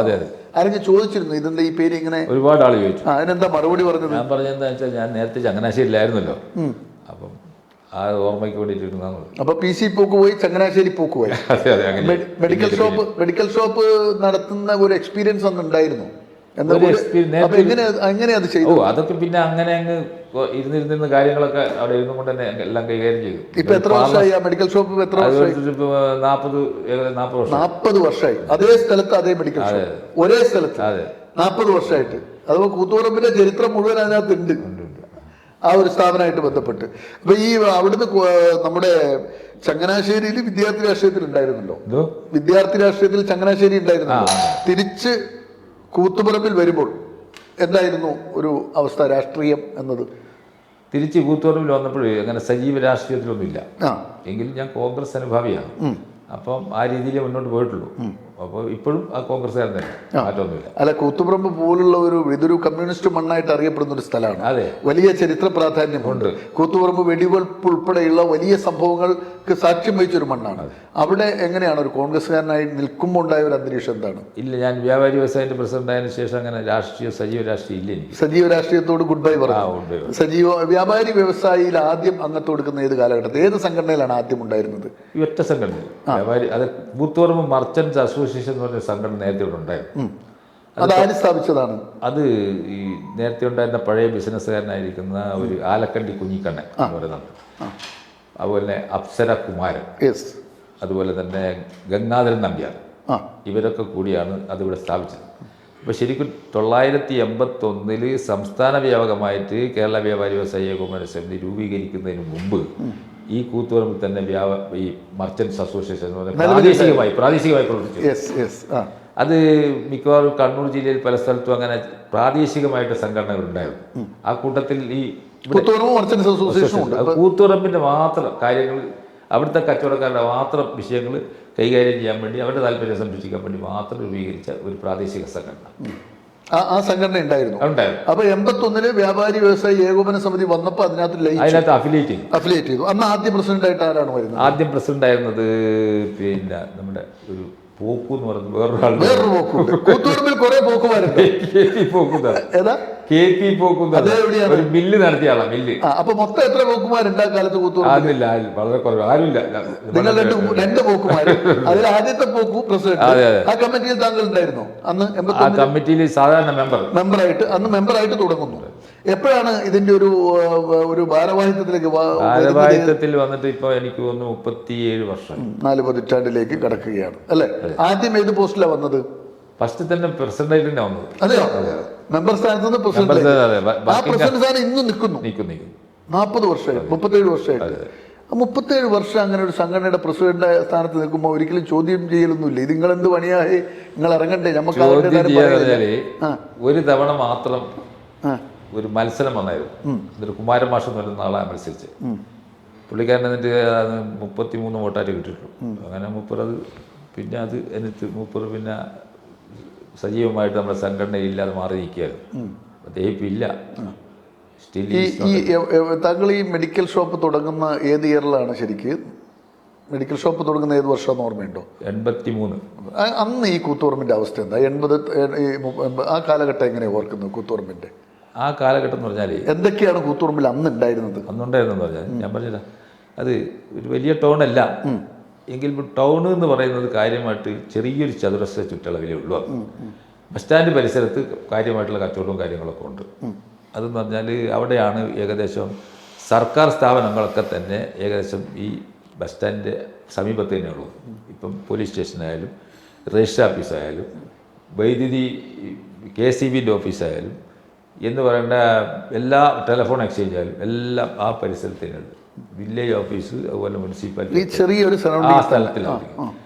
ആരെങ്കിലും ചോദിച്ചിരുന്നു ഇതെന്താ ഈ പേര് ഇങ്ങനെ? ഒരുപാട് ആൾ ചോദിച്ചു. അതിനെന്താ മറുപടി പറഞ്ഞത്? ഞാൻ പറഞ്ഞെന്താ വെച്ചാൽ, ഞാൻ നേരത്തെ ചങ്ങനാശ്ശേരിയിലായിരുന്നല്ലോ, അപ്പം ആ ഓർമ്മയ്ക്ക് വേണ്ടിയിട്ടിരുന്നു. അപ്പൊ PC പോക്ക് പോയി, ചങ്ങനാശ്ശേരി പോക്ക് പോയി. മെഡിക്കൽ ഷോപ്പ് നടത്തുന്ന ഒരു എക്സ്പീരിയൻസ് അന്ന് ഉണ്ടായിരുന്നു. എങ്ങനെ അത് ചെയ്തു? അതൊക്കെ പിന്നെ അങ്ങനെ അങ്ങ് ഇരുന്നിരുന്ന കാര്യങ്ങളൊക്കെ അവിടെ ഇരുന്നു കൊണ്ട് തന്നെ എല്ലാം കൈകാര്യം ചെയ്തു. ഇപ്പൊ എത്ര വർഷമായി ആ മെഡിക്കൽ ഷോപ്പ്? 40 വർഷമായി അതേ സ്ഥലത്ത്, അതേ മെഡിക്കൽ ഷോപ്പ്, ഒരേ സ്ഥലത്ത് 40 വർഷമായിട്ട്. അതുപോലെ കൂത്തുപറമ്പിന്റെ ചരിത്രം മുഴുവൻ അതിനകത്തുണ്ട്, ആ ഒരു സ്ഥാപനമായിട്ട് ബന്ധപ്പെട്ട്. അപ്പൊ ഈ അവിടുന്ന് നമ്മുടെ ചങ്ങനാശ്ശേരിയിൽ വിദ്യാർത്ഥി രാഷ്ട്രീയത്തിൽ ഉണ്ടായിരുന്നല്ലോ, വിദ്യാർത്ഥി രാഷ്ട്രീയത്തിൽ ചങ്ങനാശ്ശേരി ഉണ്ടായിരുന്നല്ലോ. തിരിച്ച് കൂത്തുപറമ്പിൽ വരുമ്പോൾ എന്തായിരുന്നു ഒരു അവസ്ഥ, രാഷ്ട്രീയം എന്നത്? തിരിച്ച് കൂത്തുപറമ്പിൽ വന്നപ്പോൾ അങ്ങനെ സജീവ രാഷ്ട്രീയത്തിലൊന്നുമില്ല. എങ്കിലും ഞാൻ കോൺഗ്രസ് അനുഭാവിയാണ്. അപ്പം ആ രീതിയിൽ മുന്നോട്ട് പോയിട്ടുള്ളൂ. അപ്പോൾ ഇപ്പോഴും ആ കോൺഗ്രസ്സുകാരൻ തന്നെ, മാറ്റമൊന്നുമില്ല. അല്ല, കൂത്തുപറമ്പ് പോലുള്ള ഇതൊരു കമ്മ്യൂണിസ്റ്റ് മണ്ണായിട്ട് അറിയപ്പെടുന്ന ഒരു സ്ഥലമാണ്. അതെ, വലിയ ചരിത്ര പ്രാധാന്യമുണ്ട്. കൂത്തുപറമ്പ് വെടിവെപ്പ് ഉൾപ്പെടെയുള്ള വലിയ സംഭവങ്ങൾക്ക് സാക്ഷ്യം വഹിച്ചൊരു മണ്ണാണ്. അവിടെ എങ്ങനെയാണ് ഒരു കോൺഗ്രസ്സുകാരനായി നിൽക്കുമ്പോൾ ഉണ്ടായ ഒരു അന്തരീക്ഷം എന്താണ്? ഇല്ല, ഞാൻ വ്യാപാരി വ്യവസായത്തിന്റെ പ്രസിഡന്റ് ആയതിനു ശേഷം അങ്ങനെ സജീവ രാഷ്ട്രീയം ഇല്ല എനിക്ക്. സജീവ രാഷ്ട്രീയത്തോട് ഗുഡ് ബൈ പറഞ്ഞു. സജീവ വ്യാപാരി വ്യവസായിയിൽ ആദ്യം അംഗത്വം എടുക്കുന്ന ഏത് കാലഘട്ടത്തിൽ, ഏത് സംഘടനയിലാണ് ആദ്യം ഉണ്ടായിരുന്നത്? ഈ ഒറ്റ സംഘടന, വ്യാപാരി, അത് കൂത്തുപറമ്പ് മർച്ചന്റ്സ് അസോസിയേഷൻ എന്ന് പറഞ്ഞ സംഘടന നേരത്തെ ഇവിടെ ഉണ്ടായിരുന്നു. അത് ആര് സ്ഥാപിച്ചതാണ്? അത് ഈ നേരത്തെ ഉണ്ടായിരുന്ന പഴയ ബിസിനസ്സുകാരനായിരിക്കുന്ന ഒരു ആലക്കണ്ടി കുഞ്ഞിക്കണ്ണൻ എന്ന് പറയുന്നുണ്ട്. അതുപോലെ അപ്സര കുമാരൻ, അതുപോലെ തന്നെ ഗംഗാധരൻ നമ്പ്യാർ, ഇവരൊക്കെ കൂടിയാണ് അതിവിടെ സ്ഥാപിച്ചത്. അപ്പോൾ ശരിക്കും 981 സംസ്ഥാന വ്യാപകമായിട്ട് കേരള വ്യാപാരി വ്യവസായ ഏകോപന സമിതി രൂപീകരിക്കുന്നതിന് മുമ്പ് ഈ കൂത്തുപറമ്പിൽ തന്നെ ഈ മർച്ചന്റ്സ് അസോസിയേഷൻ എന്ന് പറഞ്ഞാൽ പ്രാദേശികമായി പ്രവർത്തിച്ചു. അത് മിക്കവാറും കണ്ണൂർ ജില്ലയിൽ പല സ്ഥലത്തും അങ്ങനെ പ്രാദേശികമായിട്ട് സംഘടനകൾ ഉണ്ടായിരുന്നു. ആ കൂട്ടത്തിൽ ഈ കൂത്തുപറമ്പിന്റെ മാത്രം കാര്യങ്ങൾ, അവിടുത്തെ കച്ചവടക്കാരുടെ മാത്രം വിഷയങ്ങൾ കൈകാര്യം ചെയ്യാൻ വേണ്ടി, അവരുടെ താല്പര്യം സംരക്ഷിക്കാൻ വേണ്ടി മാത്രം രൂപീകരിച്ച ഒരു പ്രാദേശിക സംഘടന. ആ സംഘടന ഉണ്ടായിരുന്നു. അപ്പൊ 81 വ്യാപാരി വ്യവസായി ഏകോപന സമിതി വന്നപ്പോൾ അതിനകത്ത് അഫിലിയേറ്റ് ചെയ്തു. അന്ന് ആദ്യം പ്രസിഡന്റ് ആയിട്ട് ആരാണ് വരുന്നത്? ആദ്യം പ്രസിഡന്റ് ആയിരുന്നത് പിന്നെ നമ്മുടെ ഒരു പോക്കു എന്ന് പറയുന്നത് വേറൊരു പോക്കുണ്ട്. കൂത്തുപറമ്പിൽ കുറെ പോക്കുമാരുണ്ട്. ഒരു മില്ല് നടത്തിയ ആളാ, മില്ല്. അപ്പൊ മൊത്തം എത്ര പോക്കുമാരുണ്ട് ആ കാലത്ത് കൂത്തുപറമ്പിൽ? വളരെ കുറവ്, ആരുമില്ല. നിങ്ങൾ രണ്ട് പോക്കുമാര്, അതിൽ ആദ്യത്തെ പോക്കു പ്രസിഡന്റ്. ആ കമ്മിറ്റിയിൽ താങ്കൾ ഉണ്ടായിരുന്നു അന്ന്? ആ കമ്മിറ്റിയിൽ സാധാരണ മെമ്പറായിട്ട് അന്ന് മെമ്പറായിട്ട് തുടങ്ങുന്നു. എപ്പോഴാണ് ഇതിന്റെ ഒരു ഭാരവാഹിത്വത്തിൽ വന്നിട്ട് ഇപ്പൊ എനിക്ക് തോന്നുന്നു 37 വർഷം, 4 പതിറ്റാണ്ടിലേക്ക് കടക്കുകയാണ് അല്ലെ? ആദ്യം ഏത് പോസ്റ്റിലാണ് വന്നത്? ഫസ്റ്റ് തന്നെ പ്രസിഡന്റ് ആയിട്ട് തന്നെ വന്നത്. അതെയോ? മെമ്പർ സ്ഥാനത്ത് നിന്ന് പ്രസിഡന്റ്. ആ പ്രസിഡന്റ് സ്ഥാനം ഇന്നും നിൽക്കുന്നു. 40 വർഷമായിട്ട്, 37 വർഷമായിട്ട്. 37 വർഷം അങ്ങനെ ഒരു സംഘടനയുടെ പ്രസിഡന്റ് സ്ഥാനത്ത് നിൽക്കുമ്പോൾ ഒരിക്കലും ചോദ്യം ചെയ്യലൊന്നുമില്ല. ഇത് നിങ്ങൾ എന്ത് പണിയായി, നിങ്ങൾ ഇറങ്ങണ്ടേ? നമുക്ക് ഒരു തവണ മാത്രം ഒരു മത്സരം വന്നായിരുന്നു. എന്നിട്ട് കുമാരൻ മാഷ് എന്ന് പറയുന്ന ആളെ മത്സരിച്ച് പുള്ളിക്കാരൻ എന്നിട്ട് 33 വോട്ടായിട്ട് കിട്ടിയിട്ടുള്ളൂ. അങ്ങനെ മൂപ്പറത് പിന്നെ എന്നിട്ട് മൂപ്പർ പിന്നെ സജീവമായിട്ട് നമ്മുടെ സംഘടനയില്ലാതെ മാറി നിൽക്കുകയായിരുന്നു. അദ്ദേഹം ഇല്ല. താങ്കൾ ഈ മെഡിക്കൽ ഷോപ്പ് തുടങ്ങുന്ന ഏത് ഇയറിലാണ്? ശരിക്ക് മെഡിക്കൽ ഷോപ്പ് തുടങ്ങുന്ന ഏത് വർഷമാണെന്ന് ഓർമ്മയുണ്ടോ? 83. അന്ന് ഈ കൂത്തുപറമ്പിന്റെ അവസ്ഥ എന്താ? 80 ആ കാലഘട്ടം എങ്ങനെയാണ് ഓർക്കുന്നത് കൂത്തുപറമ്പിന്റെ? ആ കാലഘട്ടം എന്ന് പറഞ്ഞാൽ എന്തൊക്കെയാണ് കൂത്തുപറമ്പിൽ അന്നുണ്ടായിരുന്നത്? അന്നുണ്ടായിരുന്നെന്ന് പറഞ്ഞാൽ ഞാൻ പറഞ്ഞില്ല, അത് ഒരു വലിയ ടൗണല്ല. എങ്കിൽ ടൗൺ എന്ന് പറയുന്നത് കാര്യമായിട്ട് ചെറിയൊരു ചതുരശ്ര ചുറ്റളവിലേ ഉള്ളൂ. ബസ് സ്റ്റാൻഡ് പരിസരത്ത് കാര്യമായിട്ടുള്ള കച്ചവടവും കാര്യങ്ങളൊക്കെ ഉണ്ട്. അതെന്ന് പറഞ്ഞാൽ അവിടെയാണ് ഏകദേശം സർക്കാർ സ്ഥാപനങ്ങളൊക്കെ തന്നെ ഏകദേശം ഈ ബസ് സ്റ്റാൻഡിൻ്റെ സമീപത്ത് തന്നെയുള്ളൂ. ഇപ്പം പോലീസ് സ്റ്റേഷനായാലും രജിസ്റ്റർ ഓഫീസായാലും വൈദ്യുതി KCBൻ്റെ ഓഫീസായാലും എന്ന് പറയേണ്ട എല്ലാ ടെലിഫോൺ എക്സ്ചേഞ്ച് ആയാലും എല്ലാം ആ പരിസരത്ത് തന്നെയുണ്ട്. വില്ലേജ് ഓഫീസ് അതുപോലെ മുനിസിപ്പാലിറ്റി ചെറിയൊരു ആ സ്ഥലത്തിലാണ്.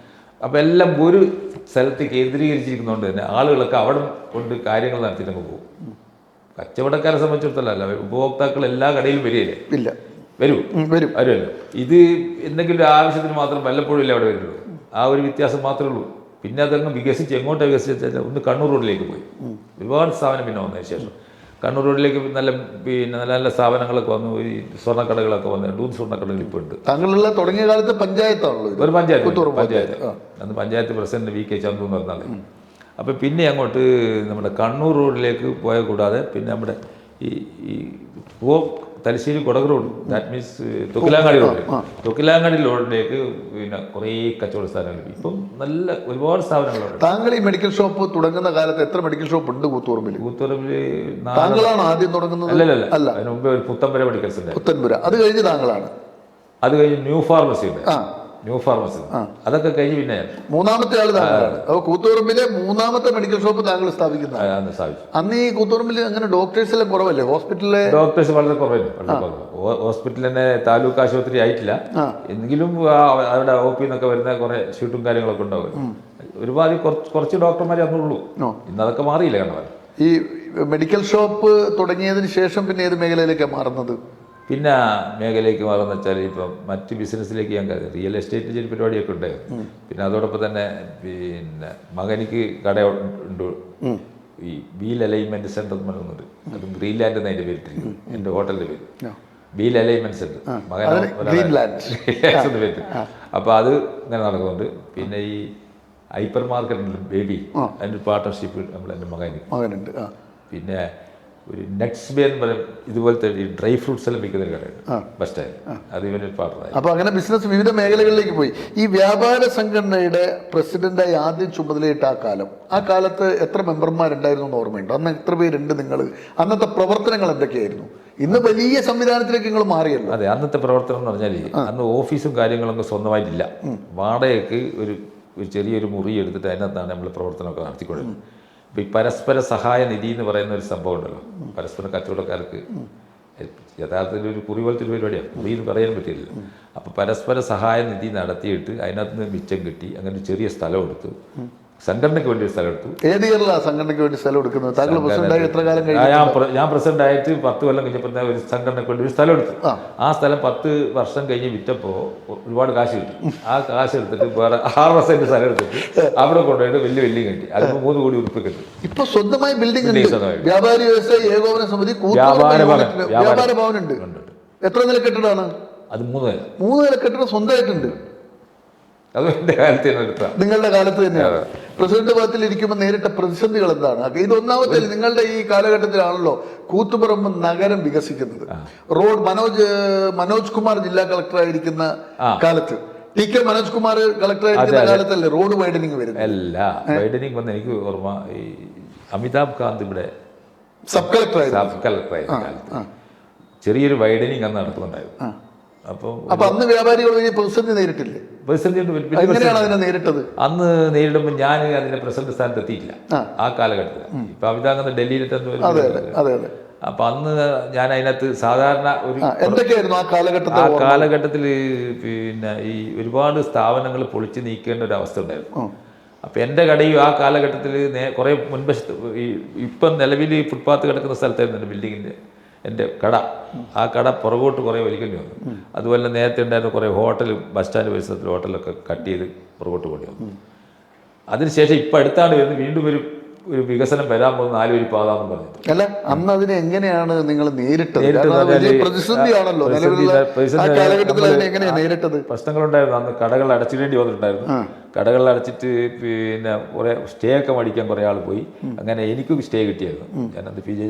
അപ്പോൾ എല്ലാം ഒരു സ്ഥലത്ത് കേന്ദ്രീകരിച്ചിരിക്കുന്നതുകൊണ്ട് തന്നെ ആളുകളൊക്കെ അവിടെ കൊണ്ട് കാര്യങ്ങൾ നടത്തിയിട്ടങ്ങ് പോകും. കച്ചവടക്കാരെ സംബന്ധിച്ചിടത്തോളം അല്ല, ഉപഭോക്താക്കൾ എല്ലാ കടയിലും വരികയില്ലേ? ഇല്ല, വരുമല്ലോ. ഇത് എന്തെങ്കിലും ഒരു ആവശ്യത്തിന് മാത്രം വല്ലപ്പോഴും ഇല്ല അവിടെ വരുള്ളൂ. ആ ഒരു വ്യത്യാസം മാത്രമേ ഉള്ളൂ. പിന്നെ അതങ്ങ് വികസിച്ച് എങ്ങോട്ടാണ് വികസിച്ചാൽ ഒന്ന് കണ്ണൂർ റോഡിലേക്ക് പോയി. ഒരുപാട് സ്ഥാപനം പിന്നെ വന്നതിന് ശേഷം കണ്ണൂർ റോഡിലേക്ക് നല്ല നല്ല സ്ഥാപനങ്ങളൊക്കെ വന്നു. ഈ സ്വർണ്ണക്കടകളൊക്കെ വന്നു. 2 സ്വർണ്ണക്കടകൾ ഇപ്പോൾ ഉണ്ട്. താങ്കളുള്ള തുടങ്ങിയ കാലത്ത് പഞ്ചായത്താണല്ലോ, ഒരു പഞ്ചായത്ത് അന്ന് പഞ്ചായത്ത് പ്രസിഡന്റ് VK ചന്തു എന്ന് പറഞ്ഞാൽ. അപ്പോൾ പിന്നെ അങ്ങോട്ട് നമ്മുടെ കണ്ണൂർ റോഡിലേക്ക് പോയ കൂടാതെ പിന്നെ നമ്മുടെ ഈ Thalassery Kodagu road, that means Thokkilangadi റോഡിലേക്ക് പിന്നെ കുറേ കച്ചവട സ്ഥാപനങ്ങൾ ഇപ്പം നല്ല ഒരുപാട് സ്ഥാപനങ്ങളുണ്ട്. താങ്കൾ ഈ മെഡിക്കൽ ഷോപ്പ് തുടങ്ങുന്ന കാലത്ത് എത്ര മെഡിക്കൽ ഷോപ്പ് ഉണ്ട് കൂത്തുപറമ്പിൽ? താങ്കളാണ് ആദ്യം തുടങ്ങുന്നത്? അല്ല, അതിന് മുമ്പേ ഒരു പുത്തമ്പുര മെഡിക്കൽസ് ഉണ്ട്. പുത്തൻപുര, അത് കഴിഞ്ഞ് താങ്കളാണ്. അത് കഴിഞ്ഞ് ന്യൂ ഫാർമസി ഉണ്ട്. അതൊക്കെ കഴിഞ്ഞ് പിന്നെ മൂന്നാമത്തെ ആള് താങ്കളാണ്. അപ്പോൾ കൂത്തുപറമ്പിലെ മൂന്നാമത്തെ മെഡിക്കൽ ഷോപ്പ് താങ്കൾ സ്ഥാപിക്കുന്നത്. അന്ന് ഈ കൂത്തുപറമ്പിൽ അങ്ങനെ ഡോക്ടേഴ്സ് എല്ലാം കുറവല്ലേ? ഹോസ്പിറ്റലിലെ ഡോക്ടേഴ്സ് വളരെ കുറവായിരുന്നു. ഹോസ്പിറ്റൽ തന്നെ താലൂക്ക് ആശുപത്രി ആയിട്ടില്ല. എങ്കിലും അവിടെ OP എന്നൊക്കെ വരുന്ന കുറെ ഷൂട്ടും കാര്യങ്ങളൊക്കെ ഉണ്ടാവും. ഒരുപാട് കുറച്ച് ഡോക്ടർമാരെ അന്നുള്ളൂ. ഇന്ന് അതൊക്കെ മാറിയില്ല. കാരണം ഈ മെഡിക്കൽ ഷോപ്പ് തുടങ്ങിയതിന് ശേഷം പിന്നെ ഏത് മേഖലയിലേക്കാണ് മാറുന്നത്? പിന്നെ മേഖലയ്ക്ക് മാറുന്ന വെച്ചാൽ ഇപ്പം മറ്റ് ബിസിനസ്സിലേക്ക് ഞാൻ കാര്യം റിയൽ എസ്റ്റേറ്റ് ചെറിയ പരിപാടിയൊക്കെ ഉണ്ടായിരുന്നു. പിന്നെ അതോടൊപ്പം തന്നെ പിന്നെ മകനിക്ക് കട ഉണ്ട്. ഈ വീൽ അലൈൻമെന്റ് സെന്റർ എന്ന് പറയുന്നുണ്ട്. അത് ഗ്രീൻലാൻഡ് എന്ന് അതിൻ്റെ പേരിട്ടിരിക്കും. എൻ്റെ ഹോട്ടലിൻ്റെ പേര് വീൽ അലൈൻമെന്റ് സെന്റർ. മകൻ പേര്. അപ്പോൾ അത് ഇങ്ങനെ നടക്കുന്നുണ്ട്. പിന്നെ ഈ ഹൈപ്പർ മാർക്കറ്റ് ബേബി അതിൻ്റെ പാർട്ട്ണർഷിപ്പ് എൻ്റെ മകനുണ്ട്. പിന്നെ ഒരു നെക്സ്റ്റ് ബേ എന്ന് പറയും, ഇതുപോലത്തെ ഈ ഡ്രൈ ഫ്രൂട്ട്സ് എല്ലാം വിൽക്കുന്ന ഒരു കടയുണ്ട് ബസ് സ്റ്റാൻഡ്. അത് ഇവൻ്റെ പാർട്ണറായി. അപ്പോൾ അങ്ങനെ ബിസിനസ് വിവിധ മേഖലകളിലേക്ക് പോയി. ഈ വ്യാപാര സംഘടനയുടെ പ്രസിഡന്റായി ആദ്യം ചുമതലയിട്ട ആ കാലത്ത് എത്ര മെമ്പർമാരുണ്ടായിരുന്നു എന്ന് ഓർമ്മയുണ്ടോ? അന്ന് എത്ര പേരുണ്ട് നിങ്ങൾ? അന്നത്തെ പ്രവർത്തനങ്ങൾ എന്തൊക്കെയായിരുന്നു? ഇന്ന് വലിയ സംവിധാനത്തിലേക്ക് നിങ്ങൾ മാറിയല്ലോ. അതെ, അന്നത്തെ പ്രവർത്തനം എന്ന് പറഞ്ഞാൽ അന്ന് ഓഫീസും കാര്യങ്ങളൊന്നും സ്വന്തമായിട്ടില്ല. വാടകയ്ക്ക് ഒരു ചെറിയൊരു മുറി എടുത്തിട്ട് അതിനകത്താണ് നമ്മൾ പ്രവർത്തനമൊക്കെ നടത്തിക്കൊണ്ടിരുന്നത്. അപ്പോൾ ഈ പരസ്പര സഹായ നിധി എന്ന് പറയുന്ന ഒരു സംഭവം ഉണ്ടല്ലോ, പരസ്പര കച്ചവടക്കാർക്ക് യഥാർത്ഥത്തിൽ ഒരു കുറി പോലത്തെ ഒരു പരിപാടിയാണ്. കുറി എന്ന് പറയാൻ പറ്റില്ല. അപ്പോൾ പരസ്പര സഹായ നിധി നടത്തിയിട്ട് അതിനകത്ത് നിന്ന് മിച്ചം കിട്ടി. അങ്ങനെ ചെറിയ സ്ഥലം എടുത്തു, സംഘടനയ്ക്ക് വേണ്ടി ഒരു സ്ഥലം എടുത്തു. ഏത് ഇയറിലാണ് സംഘടനയ്ക്ക് വേണ്ടി സ്ഥലം എടുക്കുന്നത്? താങ്കൾ പ്രസിഡന്റായി എത്ര കാലം കഴിഞ്ഞു? ഞാൻ പ്രസിഡന്റ് ആയിട്ട് 10 കൊല്ലം കഴിഞ്ഞപ്പോൾ ഒരു സംഘടനയ്ക്ക് വേണ്ടി ഒരു സ്ഥലം എടുത്തു. ആ സ്ഥലം 10 വർഷം കഴിഞ്ഞ് വിറ്റപ്പോൾ ഒരുപാട് കാശ് കിട്ടി. ആ കാശ് എടുത്തിട്ട് വേറെ 6 സെന്റ് സ്ഥലം എടുത്തിട്ട് അവിടെ കൊണ്ടുപോയിട്ട് വലിയ കെട്ടി. അതിപ്പോൾ 3 കോടി ഉറുപ്പിക കിട്ടി. ഇപ്പൊ സ്വന്തമായി ബിൽഡിംഗ് വ്യാപാരി വ്യവസായ ഏകോപന സമിതി വ്യാപാര ഭവനുണ്ട്. എത്ര നില കെട്ടിടമാണ് അത്? 3 നില. 3 നില കെട്ടിടം സ്വന്തമായിട്ടുണ്ട്. അത് എൻ്റെ കാലത്ത് തന്നെ എടുത്താൽ നിങ്ങളുടെ കാലത്ത് തന്നെയാണ്. പ്രസിഡന്റ് പദത്തിൽ ഇരിക്കുമ്പോൾ നേരിട്ട പ്രതിസന്ധികൾ എന്താണ്? ഇത് ഒന്നാമത്തെ നിങ്ങളുടെ ഈ കാലഘട്ടത്തിലാണല്ലോ കൂത്തുപറമ്പ് നഗരം വികസിക്കുന്നത്. റോഡ് മനോജ് കുമാർ ജില്ലാ കളക്ടറായിരിക്കുന്ന കാലത്ത്, TK മനോജ് കുമാർ കളക്ടറായിരിക്കുന്ന കാലത്തല്ലേ റോഡ് വൈഡനിങ് വരുന്നത്? അല്ല, വൈഡനിങ് വന്ന് എനിക്ക് ഓർമ്മ ഈ അമിതാഭ് കാന്ത് ഇവിടെ സബ് കളക്ടറായിരുന്ന കാലത്ത് ചെറിയൊരു വൈഡനിങ് അന്ന് നടക്കുന്നുണ്ടായിരുന്നു. അപ്പൊ അന്ന് വ്യാപാരികൾ പ്രതിസന്ധി നേരിട്ടില്ലേ? എങ്ങനെയാണ് അതിനെ നേരിട്ടത്? അന്ന് നേരിടുമ്പോൾ ഞാൻ അതിന്റെ പ്രസിഡന്റ് സ്ഥാനത്ത് എത്തിയില്ല ആ കാലഘട്ടത്തിൽ. ഇപ്പൊ അമിതാഭ് ഡൽഹിയിലെത്തുന്ന. അപ്പൊ അന്ന് ഞാൻ അതിനകത്ത് സാധാരണ ഒരു എന്തൊക്കെയായിരുന്നു ആ കാലഘട്ടത്തിൽ പിന്നെ ഈ ഒരുപാട് സ്ഥാപനങ്ങൾ പൊളിച്ചു നീക്കേണ്ട ഒരു അവസ്ഥ ഉണ്ടായിരുന്നു. അപ്പം എൻ്റെ കടയും ആ കാലഘട്ടത്തിൽ കുറേ മുൻവശത്ത് ഇപ്പം നിലവിൽ ഫുട്പാത്ത് കിടക്കുന്ന സ്ഥലത്തായിരുന്നു എൻ്റെ ബിൽഡിങ്ങിൻ്റെ എൻ്റെ കട. ആ കട പുറകോട്ട് കുറേ വലിക്കേണ്ടി വന്നു. അതുപോലെ നേരത്തെ ഉണ്ടായിരുന്ന കുറേ ഹോട്ടൽ, ബസ് സ്റ്റാൻഡ് പരിസരത്തിൽ ഹോട്ടലൊക്കെ കട്ട് ചെയ്ത് പുറകോട്ട് കൊണ്ടു വന്നു. അതിനുശേഷം ഇപ്പം അടുത്താണ് വരുന്നത് വീണ്ടും ഒരു വികസനം വരാൻ പോകുന്ന 4 വരി പാത എന്ന് പറഞ്ഞിട്ട്. അല്ല, അന്ന് അതിനെ എങ്ങനെയാണ് നിങ്ങൾ നേരിട്ടത്? പ്രശ്നങ്ങളുണ്ടായിരുന്നു. അന്ന് കടകൾ അടച്ചിടേണ്ടി വന്നിട്ടുണ്ടായിരുന്നു. കടകൾ അടച്ചിട്ട് പിന്നെ കുറേ സ്റ്റേ ഒക്കെ മേടിക്കാൻ കുറേ ആൾ പോയി. അങ്ങനെ എനിക്കും സ്റ്റേ കിട്ടിയായിരുന്നു. ഞാനത് പി ജെ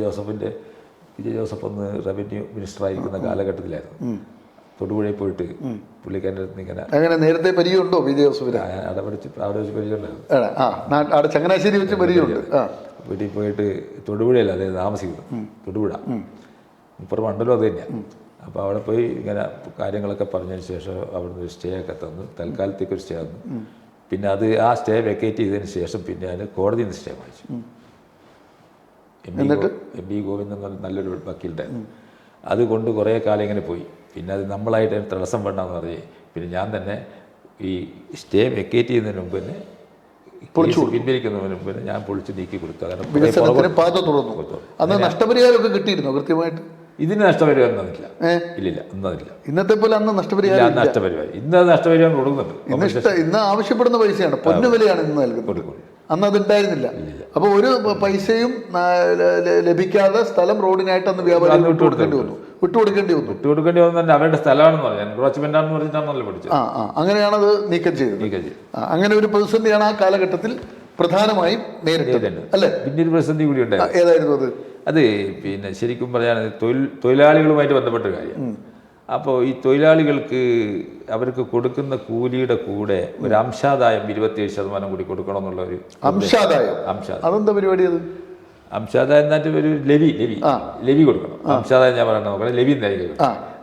ജോസഫ് ഒന്ന് റവന്യൂ മിനിസ്റ്റർ ആയിരിക്കുന്ന കാലഘട്ടത്തിലായിരുന്നു. തൊടുപുഴയിൽ പോയിട്ട് പുള്ളിക്കാരൻ്റെ അടുത്ത് ഇങ്ങനെ അങ്ങനെ നേരത്തെ പരിചയമുണ്ടോ? പി ജെ ജോസഫിന് അവിടെ വെച്ച് പരിചയമുണ്ടായിരുന്നു. ചങ്ങനാശ്ശേരി വെച്ച് പരിചയമുണ്ട്. വീട്ടിൽ പോയിട്ട് തൊടുപുഴയല്ല അദ്ദേഹം താമസിക്കുന്നത്, തൊടുപുഴ മുപ്പത് മണ്ഡലം അത് തന്നെയാണ്. അപ്പോൾ അവിടെ പോയി ഇങ്ങനെ കാര്യങ്ങളൊക്കെ പറഞ്ഞതിന് ശേഷം അവിടുന്ന് ഒരു സ്റ്റേ ഒക്കെ തന്നു, തൽക്കാലത്തേക്കൊരു സ്റ്റേ തന്നു. പിന്നെ അത് ആ സ്റ്റേ വെക്കേറ്റ് ചെയ്തതിന് ശേഷം പിന്നെ അതിന് കോടതിയിൽ നിന്ന് സ്റ്റേ വാങ്ങിച്ചു. എം ബി ഗോവിന്ദൻ എന്ന് പറഞ്ഞ നല്ലൊരു വക്കീലുണ്ടായിരുന്നു. അതുകൊണ്ട് കുറേ കാലം ഇങ്ങനെ പോയി. പിന്നെ അത് നമ്മളായിട്ട് തടസ്സം വേണ്ടെന്ന് പറഞ്ഞ് പിന്നെ ഞാൻ തന്നെ ഈ സ്റ്റേ വെക്കേറ്റ് ചെയ്യുന്നതിന് മുമ്പ് തന്നെ പിൻവലിക്കുന്നതിന് മുമ്പ് തന്നെ ഞാൻ പൊളിച്ച് നീക്കി കൊടുത്തു. കാരണം നഷ്ടപരിഹാരമൊക്കെ കിട്ടിയിരുന്നോ കൃത്യമായിട്ട്? ഇതിന് നഷ്ടപരിഹാരം തന്നില്ല. ഇല്ലില്ല, തന്നില്ല. ഇന്നത്തെ പോലെ അന്ന് നഷ്ടപരിഹാരം ഇന്ന് നഷ്ടപരിഹാരം കൊടുക്കുന്നുണ്ട്. ഇന്ന് ആവശ്യപ്പെടുന്ന പൈസയാണ്, പൊന്നു വിലയാണ് ഇന്ന് നൽകുന്നത്. അന്ന് അതുണ്ടായിരുന്നില്ല. അപ്പോൾ ഒരു പൈസയും ലഭിക്കാതെ സ്ഥലം റോഡിനായിട്ട് അന്ന് വ്യാപാരം വിട്ടുകൊടുക്കേണ്ടി വന്നു. അവരുടെ സ്ഥലമാണെന്ന് പറഞ്ഞു, എൻക്രോച്ച്മെന്റ് ആണെന്ന് പറഞ്ഞിട്ടാണല്ലോ പഠിച്ചത്. അങ്ങനെയാണത് നീക്കം ചെയ്തത്. അങ്ങനെ ഒരു പ്രതിസന്ധിയാണ് ആ കാലഘട്ടത്തിൽ പ്രധാനമായും നേരിട്ടത് അല്ലേ? പിന്നെ ഒരു പ്രതിസന്ധി കൂടി ഉണ്ടായിരുന്നു. ഏതായിരുന്നു അത്? അത് പിന്നെ ശരിക്കും പറയുകയാണെങ്കിൽ തൊഴിലാളികളുമായിട്ട് ബന്ധപ്പെട്ട കാര്യം. അപ്പോൾ ഈ തൊഴിലാളികൾക്ക് അവർക്ക് കൊടുക്കുന്ന കൂലിയുടെ കൂടെ ഒരു അംശാദായം 27% കൂടി കൊടുക്കണം എന്നുള്ള ഒരു അംശാദായം. അതെന്താ പരിപാടി? അത് അംശാദായം എന്നിട്ട് ഒരു ലെവി കൊടുക്കണം. അംശാദായം ഞാൻ പറയണ നോക്കണം, ലെവി എന്തായാലും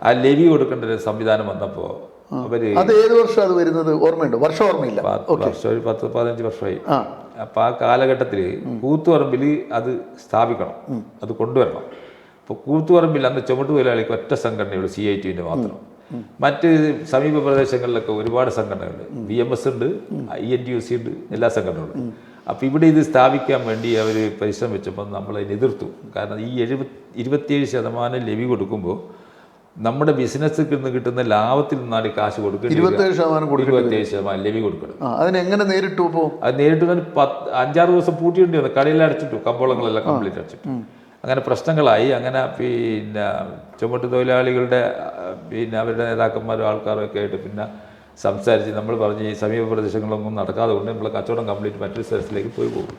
ആ ലെവി കൊടുക്കേണ്ട ഒരു സംവിധാനം വന്നപ്പോൾ അവര് അത് ഏത് വർഷം അത് വരുന്നത് ഓർമ്മയുണ്ടോ? വർഷം ഓർമ്മയില്ല. വർഷം ഒരു 10-15 വർഷമായി. അപ്പം ആ കാലഘട്ടത്തിൽ കൂത്തുപറമ്പിൽ അത് സ്ഥാപിക്കണം, അത് കൊണ്ടുവരണം. അപ്പോൾ കൂത്തുപറമ്പിൽ അന്ന് ചുമട്ട് തൊഴിലാളിക്ക് ഒറ്റ സംഘടനയുള്ളൂ, CITUവിൻ്റെ മാത്രം. മറ്റ് സമീപ പ്രദേശങ്ങളിലൊക്കെ ഒരുപാട് സംഘടനകളുണ്ട്, BMS ഉണ്ട്, INTUC ഉണ്ട്, എല്ലാ സംഘടനകളും. അപ്പോൾ ഇവിടെ ഇത് സ്ഥാപിക്കാൻ വേണ്ടി അവർ പരിശ്രമിച്ചപ്പോൾ നമ്മളതിനെ എതിർത്തു. കാരണം ഈ 27% ലെവി കൊടുക്കുമ്പോൾ നമ്മുടെ ബിസിനസ്സിൽ നിന്ന് കിട്ടുന്ന ലാഭത്തിൽ നിന്നാണ് കാശ് കൊടുക്കുന്നത്. 27% ലെവി കൊടുക്കണം. അതിനെങ്ങനെ നേരിട്ടു? അത് നേരിട്ട് 5-6 ദിവസം പൂട്ടിയിട്ടുണ്ട് വന്നു, കടയെല്ലാം അടച്ചിട്ടു, കമ്പോളങ്ങളെല്ലാം കംപ്ലീറ്റ് അടച്ചിട്ടു. അങ്ങനെ പ്രശ്നങ്ങളായി. അങ്ങനെ പിന്നെ ചുമട്ട് തൊഴിലാളികളുടെ പിന്നെ അവരുടെ നേതാക്കന്മാരും ആൾക്കാരും ഒക്കെ ആയിട്ട് പിന്നെ സംസാരിച്ച് നമ്മൾ പറഞ്ഞ് ഈ സമീപ പ്രദേശങ്ങളൊന്നും നടക്കാതെ കൊണ്ട് നമ്മൾ കച്ചവടം കംപ്ലീറ്റ് മറ്റൊരു സ്ഥലത്തിലേക്ക് പോയി പോകും.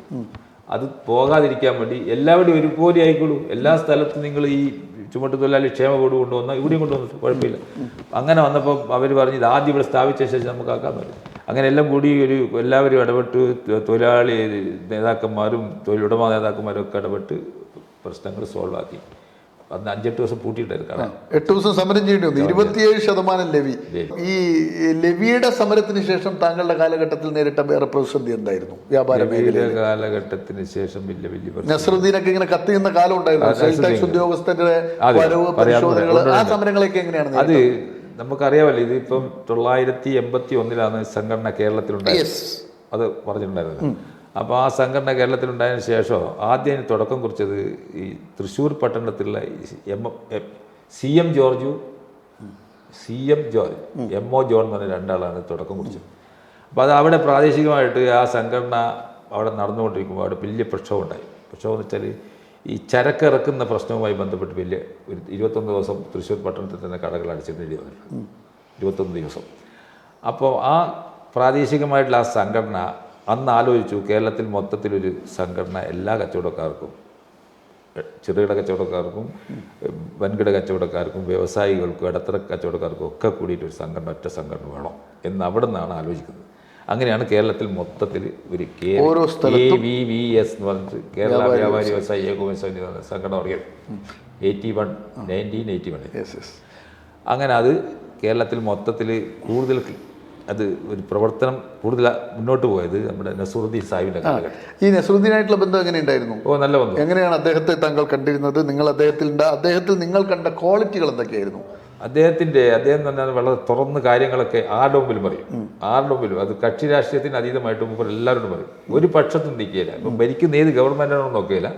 അത് പോകാതിരിക്കാൻ വേണ്ടി എല്ലാവരുടെയും ഒരുപോലെ ആയിക്കോളൂ, എല്ലാ സ്ഥലത്തും നിങ്ങൾ ഈ ചുമട്ട് തൊഴിലാളി ക്ഷേമ ബോർഡ് കൊണ്ടുവന്നാൽ ഇവിടെയും കൊണ്ടുവന്നിട്ട് കുഴപ്പമില്ല. അങ്ങനെ വന്നപ്പോൾ അവർ പറഞ്ഞ് ഇത് ആദ്യം ഇവിടെ സ്ഥാപിച്ച ശേഷം നമുക്ക് ആക്കാൻ പറ്റും. അങ്ങനെ എല്ലാം കൂടി എല്ലാവരും ഇടപെട്ട് തൊഴിലാളി നേതാക്കന്മാരും തൊഴിലുടമ നേതാക്കന്മാരും ഒക്കെ ഇടപെട്ട് പ്രശ്നങ്ങൾ സോൾവ് ആക്കി. അന്ന് 5-8 ദിവസം പൂട്ടിയിട്ടായിരുന്നു. 8 ദിവസം സമരം ചെയ്യേണ്ടി വന്നു. 27% ലെവി. ഈ ലെവിയുടെ സമരത്തിന് ശേഷം താങ്കളുടെ കാലഘട്ടത്തിൽ നേരിട്ട വേറെ പ്രതിസന്ധി എന്തായിരുന്നു? വ്യാപാര മേഖലയിലെ കാലഘട്ടത്തിന് ശേഷം വലിയ നസറുദ്ദീനൊക്കെ ഇങ്ങനെ കത്തിയുന്ന കാലം ഉണ്ടായിരുന്നു. സെയിൽ ടാക്സ് ഉദ്യോഗസ്ഥരുടെ വരവ് പരിശോധനകൾ, ആ സമരങ്ങളൊക്കെ എങ്ങനെയാണ്? അത് നമുക്കറിയാമല്ലോ. ഇതിപ്പം 981 സംഘടന കേരളത്തിലുണ്ടായിരുന്നു, അത് പറഞ്ഞിട്ടുണ്ടായിരുന്നു. അപ്പോൾ ആ സംഘടന കേരളത്തിലുണ്ടായതിനു ശേഷം ആദ്യം തുടക്കം കുറിച്ചത് ഈ തൃശ്ശൂർ പട്ടണത്തിലുള്ള CM ജോർജ്, MO ജോൺ എന്ന് പറഞ്ഞ രണ്ടാളാണ് തുടക്കം കുറിച്ചത്. അപ്പോൾ അത് അവിടെ പ്രാദേശികമായിട്ട് ആ സംഘടന അവിടെ നടന്നുകൊണ്ടിരിക്കുമ്പോൾ അവിടെ വലിയ പ്രക്ഷോഭം ഉണ്ടായി. പ്രക്ഷോഭം എന്ന് വെച്ചാൽ ഈ ചരക്കിറക്കുന്ന പ്രശ്നവുമായി ബന്ധപ്പെട്ട് വലിയ ഒരു 21 ദിവസം തൃശ്ശൂർ പട്ടണത്തിൽ തന്നെ കടകൾ അടച്ചിടേണ്ടി വന്നിട്ടുണ്ട്. 21 ദിവസം. അപ്പോൾ ആ പ്രാദേശികമായിട്ടുള്ള ആ സംഘടന അന്ന് ആലോചിച്ചു, കേരളത്തിൽ മൊത്തത്തിലൊരു സംഘടന എല്ലാ കച്ചവടക്കാർക്കും, ചെറുകിട കച്ചവടക്കാർക്കും വൻകിട കച്ചവടക്കാർക്കും വ്യവസായികൾക്കും ഇടത്തര കച്ചവടക്കാർക്കും ഒക്കെ കൂടിയിട്ടൊരു സംഘടന, ഒറ്റ സംഘടന വേണം എന്ന് അവിടെ നിന്നാണ് ആലോചിക്കുന്നത്. അങ്ങനെയാണ് കേരളത്തിൽ മൊത്തത്തിൽ ഒരു KVVS എന്ന് പറഞ്ഞിട്ട് കേരള വ്യാപാരി വ്യവസായി ഏകോപന സമിതി സംഘടന തുടങ്ങിയത് 1981. അങ്ങനെ അത് കേരളത്തിൽ മൊത്തത്തിൽ കൂടുതൽ അത് ഒരു പ്രവർത്തനം കൂടുതൽ മുന്നോട്ട് പോയത് നമ്മുടെ നസറുദ്ദീൻ സാഹിബിൻ്റെ കാലഘട്ടം. ഈ നസറുദ്ദീനായിട്ടുള്ള ബന്ധം എങ്ങനെയുണ്ടായിരുന്നു? നല്ല ബന്ധം. എങ്ങനെയാണ് അദ്ദേഹത്തെ താങ്കൾ കണ്ടിരുന്നത്? നിങ്ങൾ അദ്ദേഹത്തിൽ നിങ്ങൾ കണ്ട ക്വാളിറ്റികൾ എന്തൊക്കെയായിരുന്നു? അദ്ദേഹം എന്ന് പറഞ്ഞാൽ വളരെ തുറന്ന് കാര്യങ്ങളൊക്കെ ആരുടെ മുമ്പിലും പറയും. ആരുടെ മുമ്പിലും അത് കക്ഷി രാഷ്ട്രീയത്തിന് അതീതമായിട്ട് മുമ്പ് എല്ലാവരോടും പറയും. ഒരു പക്ഷത്തും നിൽക്കുകയില്ല. ഇപ്പം ഭരിക്കുന്ന ഏത് ഗവൺമെൻറ്റാണെന്ന് നോക്കുകയില്ല,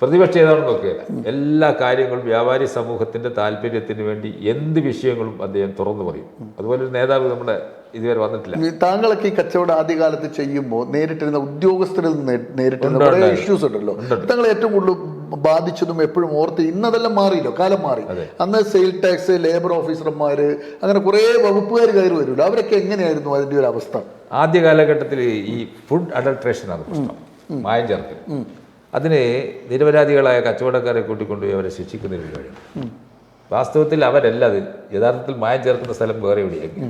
പ്രതിപക്ഷം ഏതാണെന്ന് നോക്കുകയില്ല. എല്ലാ കാര്യങ്ങളും വ്യാപാരി സമൂഹത്തിൻ്റെ താല്പര്യത്തിന് വേണ്ടി എന്ത് വിഷയങ്ങളും അദ്ദേഹം തുറന്നു പറയും. അതുപോലെ ഒരു നേതാവ് നമ്മുടെ ഇതുവരെ വന്നിട്ടില്ല. താങ്കളൊക്കെ ഈ കച്ചവടം ആദ്യകാലത്ത് ചെയ്യുമ്പോൾ നേരിട്ടിരുന്ന ഉദ്യോഗസ്ഥരിൽ നിന്ന് നേരിട്ടിരുന്ന കുറേ ഇഷ്യൂസ് ഉണ്ടല്ലോ, താങ്കൾ ഏറ്റവും കൂടുതൽ ബാധിച്ചതും എപ്പോഴും ഓർത്ത്? ഇന്നതെല്ലാം മാറിയല്ലോ, കാലം മാറി. അന്ന് സെയിൽ ടാക്സ്, ലേബർ ഓഫീസർമാർ, അങ്ങനെ കുറേ വകുപ്പുകാർ കയറി വരുമല്ലോ, അവരൊക്കെ എങ്ങനെയായിരുന്നു അതിൻ്റെ ഒരു അവസ്ഥ? ആദ്യ കാലഘട്ടത്തിൽ ഈ ഫുഡ് അഡൾട്രേഷനാണ് പ്രശ്നം, മായം ചേർക്കൽ. അതിന് നിരപരാധികളായ കച്ചവടക്കാരെ കൂട്ടിക്കൊണ്ടുപോയി അവരെ ശിക്ഷിക്കുന്ന ഒരു പരിപാടിയാണ്. വാസ്തവത്തിൽ അവരല്ല, അത് യഥാർത്ഥത്തിൽ മായം ചേർക്കുന്ന സ്ഥലം വേറെ എവിടെയായിരിക്കും.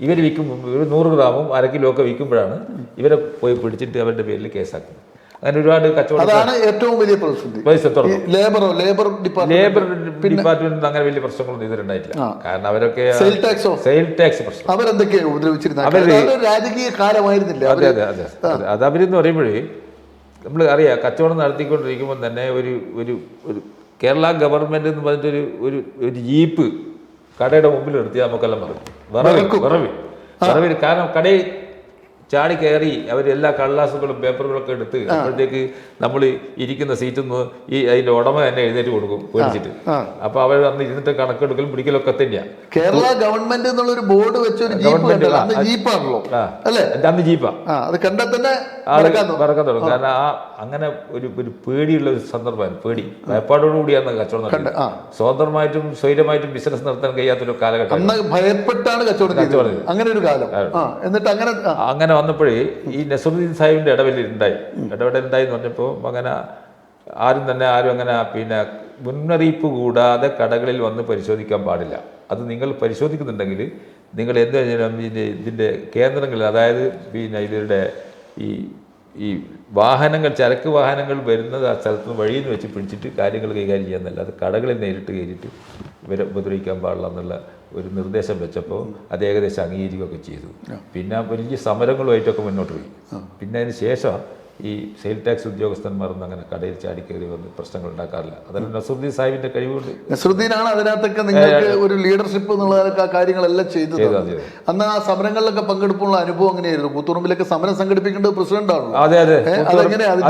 ഇവർ വിൽക്കുമ്പോൾ 100 ഗ്രാമും 1/2 കിലോ ഒക്കെ വിൽക്കുമ്പോഴാണ് ഇവരെ പോയി പിടിച്ചിട്ട് അവരുടെ പേരിൽ കേസാക്കുന്നത്. അങ്ങനെ ഒരുപാട് കച്ചവടം അതാണ് ഏറ്റവും വലിയ പ്രതിസന്ധി. ലേബർ ഡിപ്പാർട്ട്മെന്റ് അങ്ങനെ വലിയ പ്രശ്നങ്ങളൊന്നും ഇതിലുണ്ടായിട്ടില്ല. കാരണം അവരൊക്കെ സെയിൽ ടാക്സ് പ്രശ്നം അവരെന്തൊക്കെയാണ് ഉപദ്രവിച്ചിരുന്നത്. രാജകീയ കാലമായിരുന്നില്ല. അതെ അതെ അതെ അത് അവരെന്ന് പറയുമ്പോഴേ നമ്മൾ അറിയാം, കച്ചവടം നടത്തിക്കൊണ്ടിരിക്കുമ്പോൾ തന്നെ ഒരു ഒരു ഒരു കേരള ഗവൺമെന്റ് എന്ന് പറഞ്ഞിട്ടൊരു ഒരു ഒരു ജീപ്പ് കടയുടെ മുമ്പിൽ നിർത്തിയാൽ നമുക്കെല്ലാം വിറവ്. കാരണം കടയിൽ ചാടി കയറി അവരെല്ലാ കടലാസുകളും പേപ്പറുകളൊക്കെ എടുത്ത് അപ്പോഴത്തേക്ക് നമ്മൾ ഇരിക്കുന്ന സീറ്റിൽ നിന്ന് അതിന്റെ ഉടമ തന്നെ എഴുന്നേറ്റ് കൊടുക്കും പേടിച്ചിട്ട്. അപ്പൊ അവർ അന്ന് ഇരുന്നിട്ട് കണക്കെടുക്കലും പിടിക്കലൊക്കെ തന്നെയാണ്. കേരള ഗവൺമെന്റ് എന്നുള്ളൊരു ബോർഡ് വെച്ചൊരു ജീപ്പാണല്ലോ അല്ലേ? അന്ന് ജീപ്പാ. അത് കണ്ടാൽ തന്നെ പറക്കാൻ തുടങ്ങും. കാരണം അങ്ങനെ ഒരു പേടിയുള്ള ഒരു സന്ദർഭമാണ്. ഭയപ്പാടോടുകൂടിയാണ് കച്ചവടം നടത്തുന്നത്. സ്വതന്ത്രമായിട്ടും സ്വൈരമായിട്ടും ബിസിനസ് നടത്താൻ കഴിയാത്തൊരു കാലഘട്ടം. ഭയപ്പെട്ടാണ് കച്ചവടം അങ്ങനെ ഒരു കാലം. എന്നിട്ട് അങ്ങനെ വന്നപ്പോഴേ ഈ നസറുദ്ദീൻ സാഹിബിന്റെ ഇടപെടലുണ്ടായി എന്ന് പറഞ്ഞപ്പോൾ അങ്ങനെ ആരും അങ്ങനെ പിന്നെ മുന്നറിയിപ്പ് കൂടാതെ കടകളിൽ വന്ന് പരിശോധിക്കാൻ പാടില്ല. അത് നിങ്ങൾ പരിശോധിക്കുന്നുണ്ടെങ്കിൽ നിങ്ങൾ എന്ത് ഇതിൻ്റെ കേന്ദ്രങ്ങളിൽ, അതായത് പിന്നെ ഇതിൻ്റെ ഈ വാഹനങ്ങൾ, ചരക്ക് വാഹനങ്ങൾ വരുന്നത് ആ സ്ഥലത്ത് നിന്ന് വഴിയിൽ നിന്ന് വെച്ച് പിടിച്ചിട്ട് കാര്യങ്ങൾ കൈകാര്യം ചെയ്യാന്നല്ല, അത് കടകളിൽ നേരിട്ട് കയറിയിട്ട് ഇവരെ ഉപദ്രവിക്കാൻ പാടില്ല എന്നുള്ള ഒരു നിർദ്ദേശം വെച്ചപ്പോൾ അത് ഏകദേശം അംഗീകരിക്കുകയൊക്കെ ചെയ്തു. പിന്നെ വലിയ സമരങ്ങളുമായിട്ടൊക്കെ മുന്നോട്ട് പോയി. പിന്നെ അതിന് ശേഷം ഈ സെയിൽ ടാക്സ് ഉദ്യോഗസ്ഥന്മാരൊന്നും അങ്ങനെ കടയിൽ ചാടിക്കയറി വന്ന് പ്രശ്നങ്ങൾ ഉണ്ടാക്കാറില്ല. അതല്ല നസറുദ്ദീൻ സാഹിബിന്റെ കഴിവുകൊണ്ട്. നസറുദ്ദീനാണ് അതിനകത്തൊക്കെ നിങ്ങൾക്ക് ഒരു ലീഡർഷിപ്പ് എന്നുള്ള കാര്യങ്ങളെല്ലാം ചെയ്തത്. അന്ന് ആ സമരങ്ങളിലൊക്കെ പങ്കെടുപ്പുള്ള അനുഭവം എങ്ങനെയായിരുന്നു? കൂത്തുപറമ്പിലൊക്കെ സമരം സംഘടിപ്പിക്കേണ്ടത് പ്രസിഡന്റാണ്. അതെ അതെ,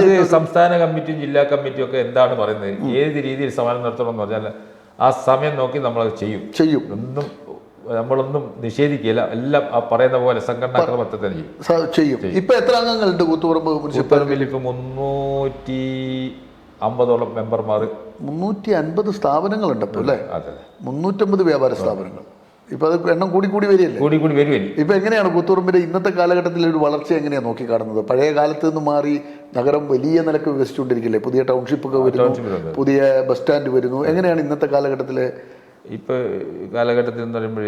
അത് സംസ്ഥാന കമ്മിറ്റിയും ജില്ലാ കമ്മിറ്റിയും ഒക്കെ എന്താണ് പറയുന്നത്, ഏത് രീതിയിൽ സമരം നടത്തണം എന്ന് പറഞ്ഞാൽ ആ സമയം നോക്കി നമ്മളത് ചെയ്യും. നമ്മളൊന്നും നിഷേധിക്കില്ല, എല്ലാം ആ പറയുന്ന പോലെ സംഘടനാക്രമത്തെ തന്നെ ചെയ്യും. ഇപ്പൊ എത്ര അംഗങ്ങളുണ്ട് കൂത്തുപറമ്പ് മുനിസിപ്പാലിറ്റിയിൽ? ഇപ്പൊ 350ഓളം മെമ്പർമാർ. 350 സ്ഥാപനങ്ങളുണ്ട് അപ്പൊ അല്ലേ? 350 വ്യാപാര സ്ഥാപനങ്ങൾ. ഇപ്പൊ അത് എണ്ണം കൂടി വരികയല്ലേ? ഇപ്പൊ എങ്ങനെയാണ് കൂത്തുപറമ്പിന്റെ ഇന്നത്തെ കാലഘട്ടത്തിൽ ഒരു വളർച്ച എങ്ങനെയാണ് നോക്കി കാണുന്നത്? പഴയ കാലത്ത് നിന്ന് മാറി നഗരം വലിയ നിലക്ക് വികസിച്ചുകൊണ്ടിരിക്കില്ലേ? പുതിയ ടൗൺഷിപ്പ് ഒക്കെ വരുന്നു, പുതിയ ബസ് സ്റ്റാൻഡ് വരുന്നു. എങ്ങനെയാണ് ഇന്നത്തെ കാലഘട്ടത്തിലെ ഇപ്പോൾ കാലഘട്ടത്തിൽ എന്ന് പറയുമ്പോൾ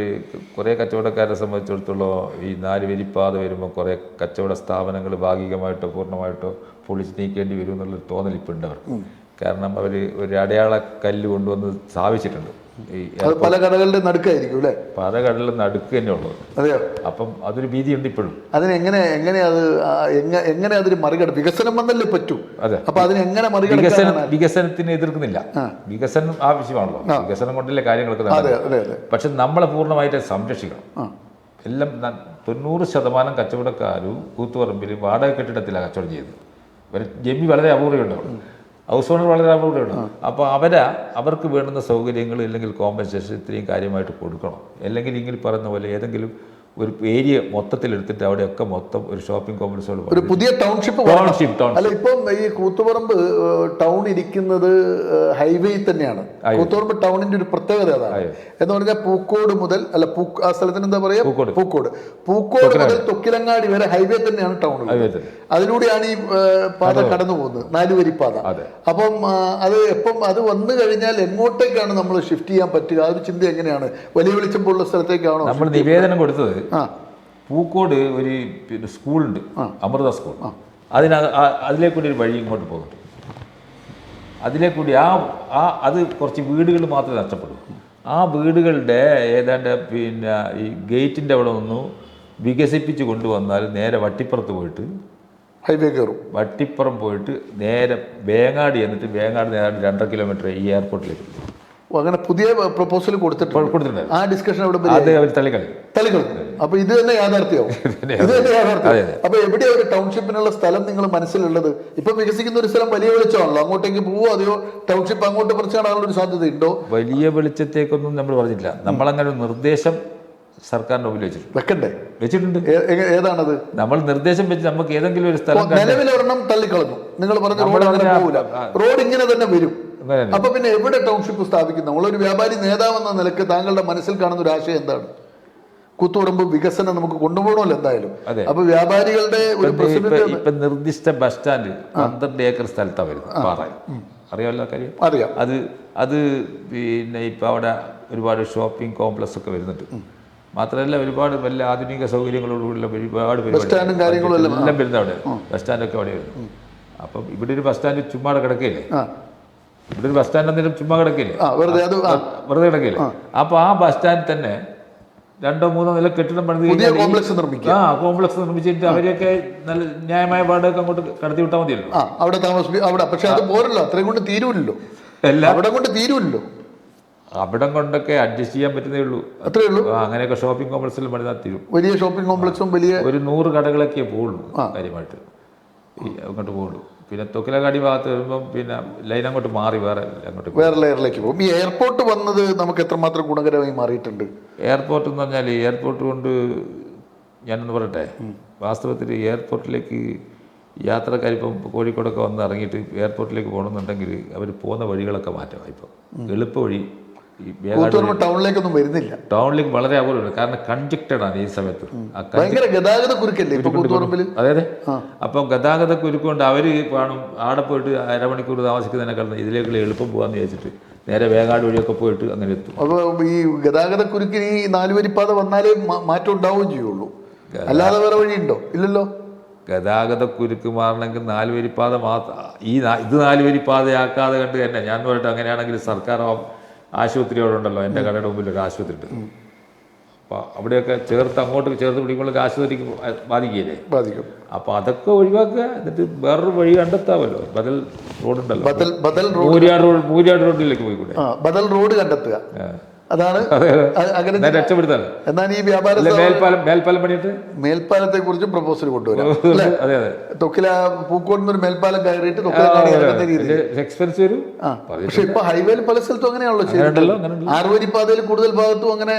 കുറേ കച്ചവടക്കാരെ സംബന്ധിച്ചിടത്തോളം ഈ 4 വരിപ്പാത വരുമ്പോൾ കുറേ കച്ചവട സ്ഥാപനങ്ങൾ ഭാഗികമായിട്ടോ പൂർണ്ണമായിട്ടോ പൊളിച്ച് നീക്കേണ്ടി വരും എന്നുള്ളൊരു തോന്നൽ ഇപ്പോൾ ഉണ്ട് അവർക്ക്. കാരണം അവർ ഒരു അടയാള കല്ല് കൊണ്ടുവന്ന് സ്ഥാപിച്ചിട്ടുണ്ട്. പല കടകളുടെ നടുക്കായിരിക്കും അല്ലേ? പല കടകളിലും നടുക്ക് തന്നെ ഉള്ളത്. അതെയോ? അപ്പം അതൊരു ഭീതിയുണ്ട് ഇപ്പോഴും. എങ്ങനെ അതിന് മറികടക്കും? വികസനം വന്നല്ലേ പറ്റൂ. അതെ. അപ്പൊ അതിന് എങ്ങനെ വികസനത്തിന് എതിർക്കുന്നില്ല. വികസനം ആവശ്യമാണല്ലോ. വികസനം കൊണ്ടല്ലേ കാര്യങ്ങളൊക്കെ. പക്ഷെ നമ്മളെ പൂർണ്ണമായിട്ട് സംരക്ഷിക്കണം. എല്ലാം 90% കച്ചവടക്കാരും കൂത്തുപറമ്പിൽ വാടക കെട്ടിടത്തിലാണ് കച്ചവടം ചെയ്യുന്നത്. ജമി വളരെ അപൂർവമുണ്ടാവും, ഹൗസ് ഓണർ വളരെ അപൂർവമാണ്. അപ്പോൾ അവർക്ക് വേണ്ടുന്ന സൗകര്യങ്ങൾ അല്ലെങ്കിൽ കോമ്പൻസേഷൻ ഇത്രയും കാര്യമായിട്ട് കൊടുക്കണം. അല്ലെങ്കിൽ ഇങ്ങനെ പറയുന്ന പോലെ ഏതെങ്കിലും ഒരു ഏരിയ മൊത്തത്തിൽ എടുത്തിട്ട് അവിടെയൊക്കെ മൊത്തം ഒരു ഷോപ്പിംഗ് കോംപ്ലക്സുകൾ, ഒരു പുതിയ ടൗൺഷിപ്പ്. അല്ല, ഇപ്പം ഈ കൂത്തുപറമ്പ് ടൗൺ ഇരിക്കുന്നത് ഹൈവേ തന്നെയാണ്. കൂത്തുപറമ്പ് ടൗണിന്റെ ഒരു പ്രത്യേകത അതാണ്. എന്ന് പറഞ്ഞാൽ പൂക്കോട് മുതൽ ആ സ്ഥലത്തിന് എന്താ പറയാ, പൂക്കോട് മുതൽ തൊക്കിലങ്ങാടി വരെ ഹൈവേ തന്നെയാണ് ടൗൺ. അതിലൂടെയാണ് ഈ പാത കടന്നു പോകുന്നത്, 4 വരി പാത. അപ്പം അത് വന്നു കഴിഞ്ഞാൽ എങ്ങോട്ടേക്കാണ് നമ്മൾ ഷിഫ്റ്റ് ചെയ്യാൻ പറ്റുക? ആ ഒരു ചിന്ത എങ്ങനെയാണ്? വലിയ വെളിച്ചം പോലുള്ള സ്ഥലത്തേക്കാണോ നമ്മൾ നിവേദനം കൊടുത്തത്? പൂക്കോട് ഒരു സ്കൂളുണ്ട്, അമൃത സ്കൂൾ. അതിലേക്കൂടി ഒരു വഴി ഇങ്ങോട്ട് പോകുന്നുണ്ട്. അതിലേക്കൂടി അത് കുറച്ച് വീടുകൾ മാത്രമേ നഷ്ടപ്പെടൂ. ആ വീടുകളുടെ ഏതാണ്ട് പിന്നെ ഈ ഗേറ്റിൻ്റെ അവിടെ നിന്ന് വികസിപ്പിച്ച് കൊണ്ടുവന്നാൽ നേരെ വട്ടിപ്പുറത്ത് പോയിട്ട് ഹൈവേ കയറും. വട്ടിപ്പുറം പോയിട്ട് നേരെ വേങ്ങാടി, എന്നിട്ട് വേങ്ങാട് നേരെ 2.5 കിലോമീറ്റർ ഈ എയർപോർട്ടിലേക്ക്. അങ്ങനെ പുതിയ പ്രപ്പോസൽ കൊടുത്തിട്ടുണ്ട്. ആ ഡിസ്കഷൻ അവർ തള്ളിക്കളി. അപ്പൊ ഇത് തന്നെ യാഥാർത്ഥ്യമാവും. അപ്പൊ എവിടെയാ ഒരു ടൗൺഷിപ്പിനുള്ള സ്ഥലം നിങ്ങൾ മനസ്സിലുള്ളത്? ഇപ്പൊ വികസിക്കുന്ന ഒരു സ്ഥലം വലിയ വെളിച്ചമാണല്ലോ, അങ്ങോട്ടേക്ക് പോവോ അതെയോ ടൗൺഷിപ്പ് അങ്ങോട്ട് പറിച്ചാണാനുള്ള ഒരു സാധ്യത ഉണ്ടോ? വലിയ വെളിച്ചത്തേക്കൊന്നും നമ്മൾ പറഞ്ഞിട്ടില്ല. നമ്മളങ്ങനെ ഒരു നിർദ്ദേശം സർക്കാരിന്റെ മുമ്പിൽ വെച്ചിട്ടുണ്ട്. ഏതാണത്? നമ്മൾ നിർദ്ദേശം വെച്ച് നമുക്ക് ഏതെങ്കിലും ഒരു സ്ഥലം നിലവിലൊരെണ്ണം തള്ളിക്കളഞ്ഞു. നിങ്ങൾ പറഞ്ഞ റോഡ് ഇങ്ങനെ തന്നെ വരും. അപ്പൊ പിന്നെ എവിടെ ടൗൺഷിപ്പ് സ്ഥാപിക്കുന്നു? നമ്മളൊരു വ്യാപാരി നേതാവെന്ന നിലക്ക് താങ്കളുടെ മനസ്സിൽ കാണുന്ന ഒരു ആശയം എന്താണ്? കൂത്തുപറമ്പ് വികസനം നമുക്ക് കൊണ്ടുപോകണമല്ലോ എന്തായാലും. അപ്പൊ വ്യാപാരികളുടെ ഒരു ഇപ്പൊ നിർദ്ദിഷ്ട ബസ് സ്റ്റാൻഡ് 12 ഏക്കർ സ്ഥലത്താണ് വരുന്നത്. പാറായി അറിയാമല്ലോ കാര്യം. അറിയാം. അത് പിന്നെ ഇപ്പൊ അവിടെ ഒരുപാട് ഷോപ്പിംഗ് കോംപ്ലക്സ് ഒക്കെ വരുന്നുണ്ട്. മാത്രമല്ല ഒരുപാട് വലിയ ആധുനിക സൗകര്യങ്ങളോടുകൂടിയുള്ള ഒരുപാട് ബസ് സ്റ്റാൻഡും കാര്യങ്ങളും എല്ലാം വരുന്നത് അവിടെ. ബസ് സ്റ്റാൻഡൊക്കെ അവിടെ വരുന്നു. അപ്പം ഇവിടെ ഒരു ബസ് സ്റ്റാൻഡ് ചുമ്മാ കിടക്കുകയില്ലേ, ആ ഇവിടെ ഒരു ബസ് സ്റ്റാൻഡ് എന്തെങ്കിലും ചുമ്മാ കിടക്കില്ലേ, ആ വെറുതെ അത് വെറുതെ കിടക്കില്ലേ. അപ്പോൾ ആ ബസ് സ്റ്റാൻഡിൽ തന്നെ 2-3 നില കെട്ടിടം പണിത് പുതിയ കോംപ്ലക്സ് നിർമ്മിക്കുക. കോംപ്ലക്സ് നിർമ്മിച്ചിട്ട് അവരെയൊക്കെ നല്ല ന്യായമായ വാടകയൊക്കെ അങ്ങോട്ട് കടത്തി വിട്ടാൽ മതിയല്ലോ. ആ അവിടെ താമസിപ്പിക്കും അവിടെ. പക്ഷെ അത് പോരല്ലോ, അത്രയും കൊണ്ട് തീരുമല്ലോ, എല്ലാം അവിടെ കൊണ്ട് തീരുമല്ലോ. അവിടം കൊണ്ടൊക്കെ അഡ്ജസ്റ്റ് ചെയ്യാൻ പറ്റുന്നേ ഉള്ളൂ, അത്രേ ഉള്ളൂ. അങ്ങനെയൊക്കെ ഷോപ്പിംഗ് കോംപ്ലക്സിൽ പണിതാൽ തീരും. വലിയ ഷോപ്പിംഗ് കോംപ്ലക്സും വലിയ ഒരു 100 കടകളൊക്കെ പോകുള്ളൂ കാര്യമായിട്ട്, അങ്ങോട്ട് പോകുള്ളൂ. പിന്നെ തൊക്കിലങ്ങാടി ഭാഗത്ത് വരുമ്പം പിന്നെ ലൈൻ അങ്ങോട്ട് മാറി വേറെ ലെയറിലേക്ക് പോകും. ഈ എയർപോർട്ട് വന്നത് നമുക്ക് എത്രമാത്രം ഗുണകരമായി മാറിയിട്ടുണ്ട്? എയർപോർട്ട് എന്ന് പറഞ്ഞാൽ എയർപോർട്ട് കൊണ്ട് ഞാനൊന്ന് പറയട്ടെ, വാസ്തവത്തിൽ എയർപോർട്ടിലേക്ക് യാത്രക്കാർ ഇപ്പം കോഴിക്കോടൊക്കെ വന്ന് ഇറങ്ങിയിട്ട് എയർപോർട്ടിലേക്ക് പോകണമെന്നുണ്ടെങ്കിൽ അവർ പോകുന്ന വഴികളൊക്കെ മാറ്റമായി. ഇപ്പം എളുപ്പ വഴി ഈ ടൗണിലേക്കൊന്നും വരുന്നില്ല. ടൗണിലേക്ക് വളരെ അപൂർവമാണ്, കാരണം കൺജക്റ്റഡ് ആണ് ഈ സമയത്ത്. ഗതാഗത കുരുക്കല്ലേ അതെ അതെ. അപ്പം ഗതാഗത കുരുക്കൊണ്ട് അവർ കാണും ആടെ പോയിട്ട് അരമണിക്കൂർ താമസിക്കുന്നതിനേക്കാൾ ഇതിലേക്കുള്ള എളുപ്പം പോകാന്ന് വിചാരിച്ചിട്ട് നേരെ വേങ്ങാട് വഴിയൊക്കെ പോയിട്ട് അങ്ങനെ എത്തും. അപ്പോൾ ഈ ഗതാഗത കുരുക്കിന് ഈ 4 വരിപ്പാത വന്നാലേ മാറ്റം ഉണ്ടാവുകയും ചെയ്യുള്ളൂ, അല്ലാതെ വേറെ വഴിയുണ്ടോ? ഇല്ലല്ലോ. ഗതാഗത കുരുക്ക് മാറണമെങ്കിൽ 4 വരിപ്പാത മാത്രം. ഇത് 4 വരിപ്പാതയാക്കാതെ കണ്ട് തന്നെ ഞാൻ പറയട്ടെ, അങ്ങനെയാണെങ്കിൽ സർക്കാർ ആശുപത്രി അവിടെ ഉണ്ടല്ലോ, എൻ്റെ കടയുടെ മുമ്പിൽ ഒരു ആശുപത്രി ഉണ്ട്. അപ്പോൾ അവിടെയൊക്കെ അങ്ങോട്ട് ചേർത്ത് പിടിക്കുമ്പോൾ ആശുപത്രിക്ക് ബാധിക്കില്ലേ? ബാധിക്കും. അപ്പോൾ അതൊക്കെ ഒഴിവാക്കുക, എന്നിട്ട് വേറൊരു വഴി കണ്ടെത്താമല്ലോ. ബദൽ റോഡുണ്ടല്ലോ, മൂര്യാട് റോഡിലേക്ക് പോയിക്കൂടെ? ബദൽ റോഡ് കണ്ടെത്തുക, അതാണ് അങ്ങനെ രക്ഷപ്പെടുത്താൻ. എന്നാൽ ഈ വ്യാപാര മേൽപ്പാലം പണിയിട്ട് മേൽപ്പാലത്തെ കുറിച്ച് പ്രപ്പോസൽ കൊണ്ടുവരാം. അതെ അതെ. തൊക്കില പൂക്കോട് ഒരു മേൽപ്പാലം കയറിയിട്ട് എക്സ്പെൻസ് വരും. പക്ഷെ ഇപ്പൊ ഹൈവേയിൽ പല സ്ഥലത്തും അങ്ങനെയാണല്ലോ. 6 വരിപ്പാതയിൽ കൂടുതൽ ഭാഗത്തും അങ്ങനെ.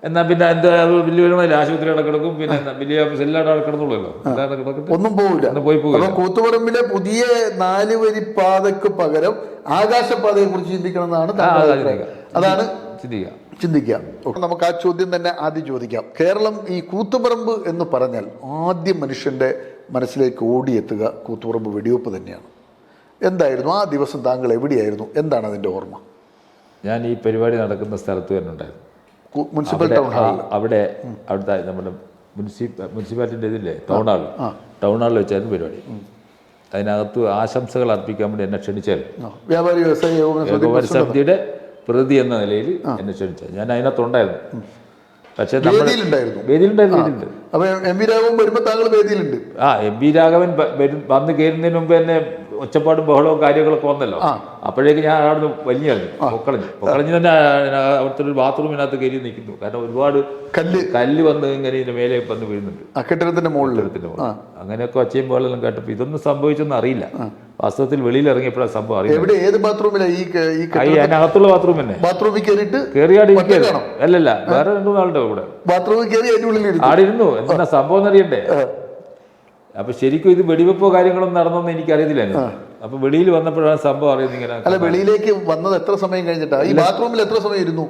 എന്നാ പിന്നെ എന്താ വലിയ ആശുപത്രി അവിടെ കിടക്കും, പിന്നെ വലിയ ഓഫീസ് എല്ലാം അവിടെ കിടന്നുള്ളല്ലോ, ഒന്നും പോകില്ല. കൂത്തുപറമ്പിലെ പുതിയ 4 വരിപ്പാതയ്ക്ക് പകരം ആകാശപാതയെ കുറിച്ച് ചിന്തിക്കണം എന്നാണ് അതാണ് ചിന്തിക്കുക. നമുക്ക് ആ ചോദ്യം തന്നെ ആദ്യം ചോദിക്കാം. കേരളം ഈ കൂത്തുപറമ്പ് എന്ന് പറഞ്ഞാൽ ആദ്യം മനുഷ്യന്റെ മനസ്സിലേക്ക് ഓടിയെത്തുക കൂത്തുപറമ്പ് വെടിവെപ്പ് തന്നെയാണ്. എന്തായിരുന്നു ആ ദിവസം? താങ്കൾ എവിടെയായിരുന്നു? എന്താണ് അതിന്റെ ഓർമ്മ? ഞാൻ ഈ പരിപാടി നടക്കുന്ന സ്ഥലത്ത് തന്നെ ഉണ്ടായിരുന്നു, മുനിസിപ്പൽ ടൗൺ ഹാളിൽ. അവിടുത്തെ നമ്മുടെ മുനിസിപ്പാലിറ്റിൻ്റെ ഇതില്ലേ ടൗൺ ഹാളിൽ വെച്ചായിരുന്നു പരിപാടി. അതിനകത്ത് ആശംസകൾ അർപ്പിക്കാൻ വേണ്ടി എന്നെ ക്ഷണിച്ചായിരുന്നു. വ്യാപാരി വ്യവസായ സമിതിയുടെ പ്രതി എന്ന നിലയിൽ എന്നെ ക്ഷണിച്ചത്. ഞാൻ അതിനകത്തുണ്ടായിരുന്നു. പക്ഷേ വേദിയിലുണ്ടായിരുന്നു. അപ്പൊ എം വി രാഘവൻ വരുമ്പോ താങ്കൾ വേദിയിലുണ്ട്. എം വി രാഘവൻ വന്ന് കയറുന്നതിന് മുമ്പ് തന്നെ ഒച്ചപ്പാടും ബഹളവും കാര്യങ്ങളൊക്കെ വന്നല്ലോ. അപ്പോഴേക്ക് ഞാൻ അവിടുന്ന് വലിഞ്ഞു പൊക്കളഞ്ഞ് തന്നെ അവിടുത്തെ ഒരു ബാത്റൂമിനകത്ത് കയറി നിൽക്കുന്നു. കാരണം ഒരുപാട് കല്ല് വന്ന് ഇങ്ങനെ ഇതിന്റെ മേലെ വന്ന് വീഴുന്നുണ്ട്, കെട്ടിടത്തിന്റെ മുകളിൽ. അങ്ങനെയൊക്കെ ഒച്ചയും ബഹളെല്ലാം കേട്ടപ്പോൾ ഇതൊന്നും സംഭവിച്ചൊന്നും അറിയില്ല. വാസ്തവത്തിൽ വെളിയിൽ ഇറങ്ങിയപ്പോഴാണ് സംഭവം അറിയാം. ഏത് ബാത്റൂമിലാണ്? അതിനകത്തുള്ള ബാത്റൂം തന്നെ. ബാത്റൂമിൽ കയറിയിട്ട് കയറിയാടി അല്ലല്ല, വേറെ 2 ആളുടെ കൂടെ ബാത്റൂമിൽ കയറി ആടിരുന്നു. എന്താ സംഭവം എന്നറിയണ്ടേ? അപ്പൊ ശരിക്കും ഇത് വെടിവെപ്പോ കാര്യങ്ങളൊന്നും നടന്നൊന്നും എനിക്കറിയത്തില്ലായിരുന്നു. അപ്പൊ വെളിയിൽ വന്നപ്പോഴാണ് സംഭവം അറിയുന്നത്. ഇങ്ങനെ അല്ല, വെളിയിലേക്ക് വന്നത് എത്ര സമയം കഴിഞ്ഞിട്ടാ? ഈ ബാത്റൂമിൽ എത്ര സമയം ഇരുന്നു?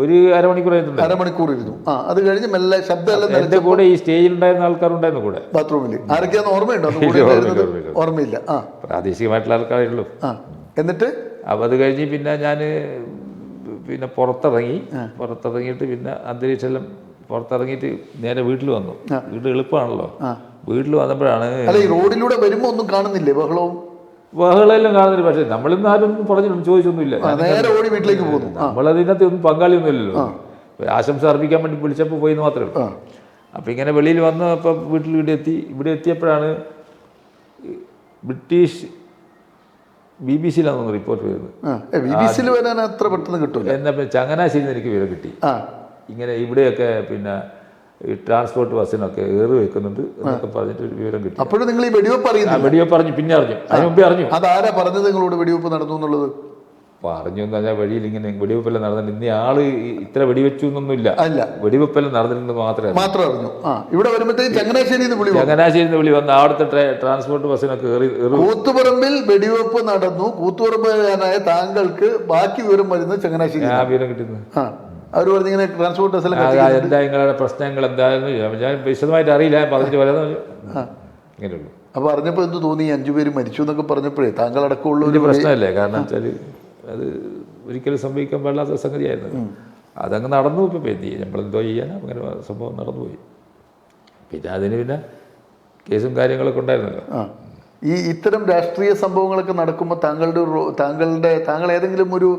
ഒരു അരമണിക്കൂർ ഇരുന്നു. അത് കഴിഞ്ഞ് മെല്ലെ ശബ്ദം. എന്റെ കൂടെ ഈ സ്റ്റേജിൽ ഉണ്ടായിരുന്ന ആൾക്കാരുണ്ടായിരുന്നു കൂടെ ബാത്റൂമിൽ. ആരൊക്കെയാന്ന് ഓർമ്മയുണ്ടോ? ഓർമ്മയില്ല. പ്രാദേശികമായിട്ടുള്ള ആൾക്കാരേ ഉള്ളൂ. എന്നിട്ട് അപ്പൊ അത് കഴിഞ്ഞ് പിന്നെ ഞാൻ പുറത്തിറങ്ങിയിട്ട് പിന്നെ അന്തരീക്ഷമെല്ലാം പുറത്തിറങ്ങിയിട്ട് നേരെ വീട്ടിൽ വന്നു. വീട്ടിൽ എളുപ്പമാണല്ലോ. വീട്ടിൽ വന്നപ്പോഴാണ് റോഡിലൂടെ വരുമ്പോ ഒന്നും കാണുന്നില്ലേ? ബഹളമെല്ലാം കാണുന്നില്ല. പക്ഷെ നമ്മളിന്ന് ആരും ചോദിച്ചൊന്നുമില്ല. വീട്ടിലേക്ക് പോകുന്നു. നമ്മളതിനകത്ത് ഒന്നും പങ്കാളിയൊന്നും ഇല്ലല്ലോ. ആശംസ അർപ്പിക്കാൻ വേണ്ടി വിളിച്ചപ്പോൾ പോയിന്ന് മാത്രമേ ഉള്ളൂ. അപ്പം ഇങ്ങനെ വെളിയിൽ വന്ന് അപ്പം വീട്ടിൽ ഇവിടെ എത്തിയപ്പോഴാണ് ബ്രിട്ടീഷ് BBC-യിലാണെന്ന് റിപ്പോർട്ട് വരുന്നത്. എന്നാ ചങ്ങനാശ്ശേരിയിൽ എനിക്ക് വിവരം കിട്ടി. ഇങ്ങനെ ഇവിടെയൊക്കെ പിന്നെ ഈ ട്രാൻസ്പോർട്ട് ബസ്സിനൊക്കെ ഏറ് വെക്കുന്നുണ്ട് എന്നൊക്കെ പറഞ്ഞിട്ട് ഒരു വിവരം കിട്ടി. അപ്പോഴും നിങ്ങൾ ഈ വെടിവെപ്പ് പറഞ്ഞു. പിന്നെ അറിഞ്ഞു. അതിന് മുമ്പേ അറിഞ്ഞു. അതാരാ പറഞ്ഞത് നിങ്ങളോട് വെടിവെപ്പ് നടന്നു എന്നുള്ളത്? പറഞ്ഞു എന്ന് പറഞ്ഞാൽ വഴിയിൽ ഇങ്ങനെ വെടിവെപ്പെല്ലാം നടന്നിട്ട് ഇന്ന ആള് ഇത്ര വെടിവെച്ചു എന്നൊന്നുമില്ല. വെടിവെപ്പെല്ലാം നടന്നിട്ടുണ്ട് മാത്രമേ അറിഞ്ഞു. ഇവിടെ വരുമ്പോഴത്തേക്ക് ചങ്ങനാശ്ശേരി വിളി വന്ന് അവിടുത്തെ ട്രാൻസ്പോർട്ട് ബസ്സിനൊക്കെ കൂത്തുപറമ്പിൽ വെടിവെപ്പ് നടന്നു. കൂത്തുപറമ്പുകാരനായ താങ്കൾക്ക് ബാക്കി വിവരം വരുന്നത് ചങ്ങനാശ്ശേരി. ആ വിവരം കിട്ടുന്നത് അവർ പറഞ്ഞിങ്ങനെ ട്രാൻസ്പോർട്ട് എന്താ നിങ്ങളുടെ പ്രശ്നങ്ങൾ എന്തായിരുന്നു ഞാൻ വിശദമായിട്ട് അറിയില്ല. പറഞ്ഞിട്ട് വരുന്ന ഇങ്ങനെയുള്ളൂ. അപ്പൊ അറിഞ്ഞപ്പോ എന്ത് തോന്നി? 5 പേര് മരിച്ചു എന്നൊക്കെ പറഞ്ഞപ്പോഴേ താങ്കൾ അടക്കമുള്ള ഒരു പ്രശ്നമല്ലേ? കാരണം വെച്ചാൽ അത് ഒരിക്കലും സംഭവിക്കാൻ പാടില്ലാത്ത സംഗതിയായിരുന്നു. അതങ്ങ് നടന്നു. ഇപ്പം എന്ത് ചെയ്യും? നമ്മളെന്തോ ചെയ്യാനാ? അങ്ങനെ സംഭവം നടന്നുപോയി. പിന്നെ അതിന് കേസും കാര്യങ്ങളൊക്കെ ഉണ്ടായിരുന്നല്ലോ. ഇത്തരം രാഷ്ട്രീയ സംഭവങ്ങളൊക്കെ നടക്കുമ്പോൾ താങ്കൾ ഏതെങ്കിലും ഒരു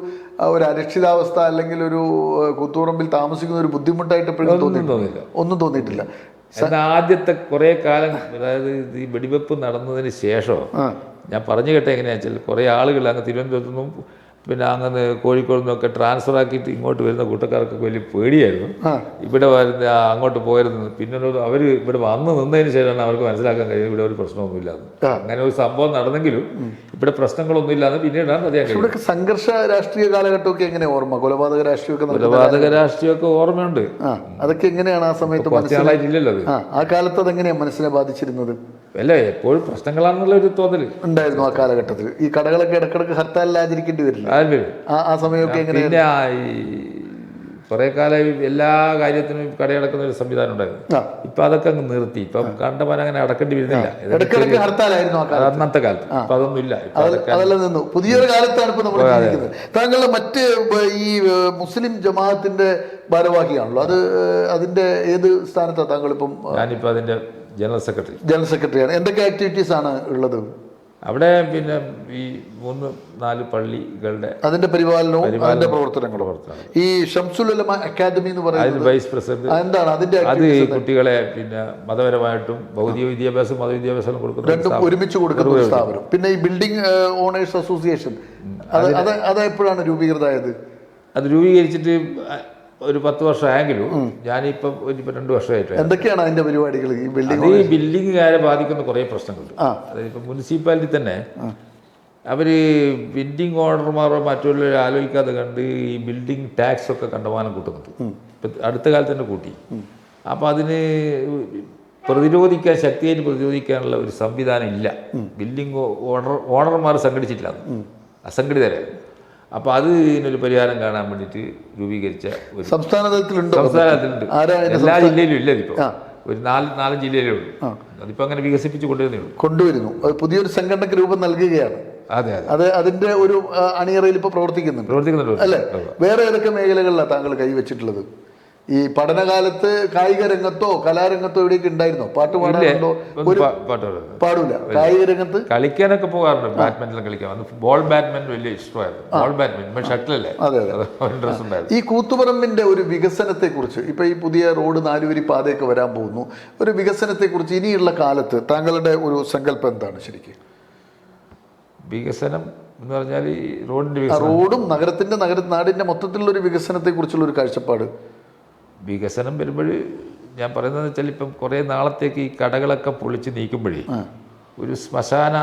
അരക്ഷിതാവസ്ഥ അല്ലെങ്കിൽ ഒരു കൂത്തുപറമ്പിൽ താമസിക്കുന്ന ഒരു ബുദ്ധിമുട്ടായിട്ട് എപ്പോഴും തോന്നിയിട്ടില്ല? ഒന്നും തോന്നിയിട്ടില്ല. എന്നാൽ ആദ്യത്തെ കുറേ കാലം, അതായത് ഈ വെടിവെപ്പ് നടന്നതിന് ശേഷം ഞാൻ പറഞ്ഞു കേട്ടെ എങ്ങനെയാണെന്ന് വെച്ചാൽ, കുറേ ആളുകൾ അങ്ങ് തിരുവനന്തപുരത്തു നിന്നും പിന്നെ അങ്ങനെ കോഴിക്കോട് നിന്നൊക്കെ ട്രാൻസ്ഫർ ആക്കിയിട്ട് ഇങ്ങോട്ട് വരുന്ന കൂട്ടക്കാർക്കൊക്കെ വലിയ പേടിയായിരുന്നു ഇവിടെ വരുന്ന അങ്ങോട്ട് പോയിരുന്നു. പിന്നെ അവർ ഇവിടെ വന്ന് നിന്നതിന് ശേഷമാണ് അവർക്ക് മനസ്സിലാക്കാൻ കഴിയും ഇവിടെ ഒരു പ്രശ്നമൊന്നുമില്ലാന്ന്. അങ്ങനെ ഒരു സംഭവം നടന്നെങ്കിലും ഇവിടെ പ്രശ്നങ്ങളൊന്നും ഇല്ലാന്ന് പിന്നീടാണ് അറിയാൻ കഴിയും. ഇവിടെ സംഘർഷ രാഷ്ട്രീയ കാലഘട്ടമൊക്കെ എങ്ങനെ ഓർമ്മ? കൊലപാതക രാഷ്ട്രീയമൊക്കെ ഓർമ്മയുണ്ട്. അതൊക്കെ എങ്ങനെയാണ് ആ സമയത്ത് മനസ്സിലായിട്ടില്ലല്ലോ അത്. ആ കാലത്ത് അതെങ്ങനെയാണ് മനസ്സിനെ ബാധിച്ചിരുന്നത്? അല്ല, എപ്പോഴും പ്രശ്നങ്ങളാണെന്നുള്ള ഒരു തോന്നൽ ഉണ്ടായിരുന്നു ആ കാലഘട്ടത്തിൽ. ഈ കടകളൊക്കെ ഇടക്കിടക്ക് ഹർത്താലിൽ ആചരിക്കേണ്ടി വരില്ല ആ സമയമൊക്കെ? പിന്നെ കുറെ കാലം എല്ലാ കാര്യത്തിനും കടയടക്കുന്ന ഒരു സംവിധാനം ഉണ്ടായിരുന്നു. ഇപ്പൊ അതൊക്കെ അങ്ങ് നിർത്തി. ഇപ്പം കണ്ടമാനം അങ്ങനെ അടക്കേണ്ടി വരുന്നില്ല. അന്നത്തെ കാലത്ത് ഇപ്പൊ അതൊന്നും ഇല്ല. അതെല്ലാം നിന്നു. പുതിയൊരു കാലത്താണ് ഇപ്പൊ നമ്മൾ ജീവിക്കുന്നത്. താങ്കളുടെ മറ്റ് ഈ മുസ്ലിം ജമാഅത്തിന്റെ ഭാരവാഹിയാണല്ലോ, അതിന്റെ ഏത് സ്ഥാനത്താണ് താങ്കൾ ഇപ്പം? ഞാനിപ്പോ അതിന്റെ ജനറൽ സെക്രട്ടറിയാണ്. എന്തൊക്കെ ആക്ടിവിറ്റീസ് ആണ് ഉള്ളത് അവിടെ? പിന്നെ ഈ 3-4 പള്ളികളുടെ അതിന്റെ പരിപാലനവും അതിന്റെ പ്രവർത്തനങ്ങളും. ഈ ഷംസുൽ ഉലമ അക്കാദമി എന്ന് പറയുന്നത് വൈസ് പ്രസിഡന്റ്. എന്താണ് അതിന്റെ? അത് കുട്ടികളെ പിന്നെ മതപരമായിട്ടും ഭൗതിക വിദ്യാഭ്യാസം മതവിദ്യാഭ്യാസം കൊടുക്കുന്ന രണ്ടും ഒരുമിച്ച് കൊടുക്കുന്ന ഒരു സ്ഥാപനം. പിന്നെ ഈ ബിൽഡിംഗ് ഓണേഴ്സ് അസോസിയേഷൻ അത് എപ്പോഴാണ് രൂപീകൃതമായത്? അത് രൂപീകരിച്ചിട്ട് ഒരു 10 വർഷമായെങ്കിലും ഞാനിപ്പം 2 വർഷമായിട്ട്. എന്തൊക്കെയാണ് അതിന്റെ പരിപാടികൾ? ഈ ബിൽഡിങ്ങുകാരെ ബാധിക്കുന്ന കുറേ പ്രശ്നങ്ങളുണ്ട്. അതായത് ഇപ്പം മുനിസിപ്പാലിറ്റി തന്നെ അവർ ബിൽഡിംഗ് ഓർഡർമാരോ മറ്റുള്ളവരെ ആലോചിക്കാതെ കണ്ട് ഈ ബിൽഡിംഗ് ടാക്സ് ഒക്കെ കണ്ടമാനം കൂട്ടുന്നുണ്ട്. ഇപ്പം അടുത്ത കാലത്ത് തന്നെ കൂട്ടി. അപ്പം അതിന് ശക്തിയായിട്ട് പ്രതിരോധിക്കാനുള്ള ഒരു സംവിധാനം ഇല്ല. ബിൽഡിംഗ് ഓണർമാർ സംഘടിച്ചിട്ടില്ല, അസംഘടിതരായിരുന്നു. അപ്പോൾ അതിനൊരു പരിഹാരം കാണാൻ വേണ്ടിയിട്ട് രൂപീകരിച്ച ഒരു സംസ്ഥാനത്തിലുണ്ട്. എല്ലാ ജില്ലയിലും ഇല്ല. ഇതിപ്പോൾ ഒരു 4 ജില്ലയിലേ ഉള്ളൂ. അതിപ്പോൾ അങ്ങനെ വികസിപ്പിച്ച് കൊണ്ടുവരുന്നു. പുതിയൊരു സംഘടനയ്ക്ക് രൂപം നൽകുകയാണ്. അതെ, അതിന്റെ ഒരു അണിയറയിൽ ഇപ്പോൾ പ്രവർത്തിക്കുന്നുണ്ട് അല്ലേ? വേറെ ഏതൊക്കെ മേഖലകളിലാണ് താങ്കൾ കൈവച്ചിട്ടുള്ളത്? ഈ പഠനകാലത്ത് കായിക രംഗത്തോ കലാരംഗത്തോ എവിടെയൊക്കെ ഉണ്ടായിരുന്നോ? പാട്ട് പാടാറുണ്ടോ? പാടൂല. കായിക രംഗത്ത് കളിക്കാനൊക്കെ പോകാറുണ്ട്. ബാഡ്മിന്റൺ കളിക്കാൻ. ബോൾ ബാഡ്മിന്റൺ വലിയ ഇഷ്ടമായിരുന്നു. ബോൾ ബാഡ്മിന്റൺ ഷട്ടിലല്ലേ. ഈ കൂത്തുപറമ്പിന്റെ ഒരു വികസനത്തെ കുറിച്ച്, ഇപ്പൊ ഈ പുതിയ റോഡ് 4 വരി പാതയൊക്കെ വരാൻ പോകുന്നു, ഒരു വികസനത്തെ കുറിച്ച് ഇനിയുള്ള കാലത്ത് താങ്കളുടെ ഒരു സങ്കല്പം എന്താണ് ശരിക്കും? വികസനം എന്ന് പറഞ്ഞാൽ ഈ റോഡും നാടിന്റെ മൊത്തത്തിലുള്ള ഒരു വികസനത്തെ കുറിച്ചുള്ള ഒരു കാഴ്ചപ്പാട്. വികസനം വരുമ്പോൾ ഞാൻ പറയുന്നത് വെച്ചാൽ, ഇപ്പം കുറേ നാളത്തേക്ക് ഈ കടകളൊക്കെ പൊളിച്ച് നീക്കുമ്പോഴേ ഒരു ശ്മശാന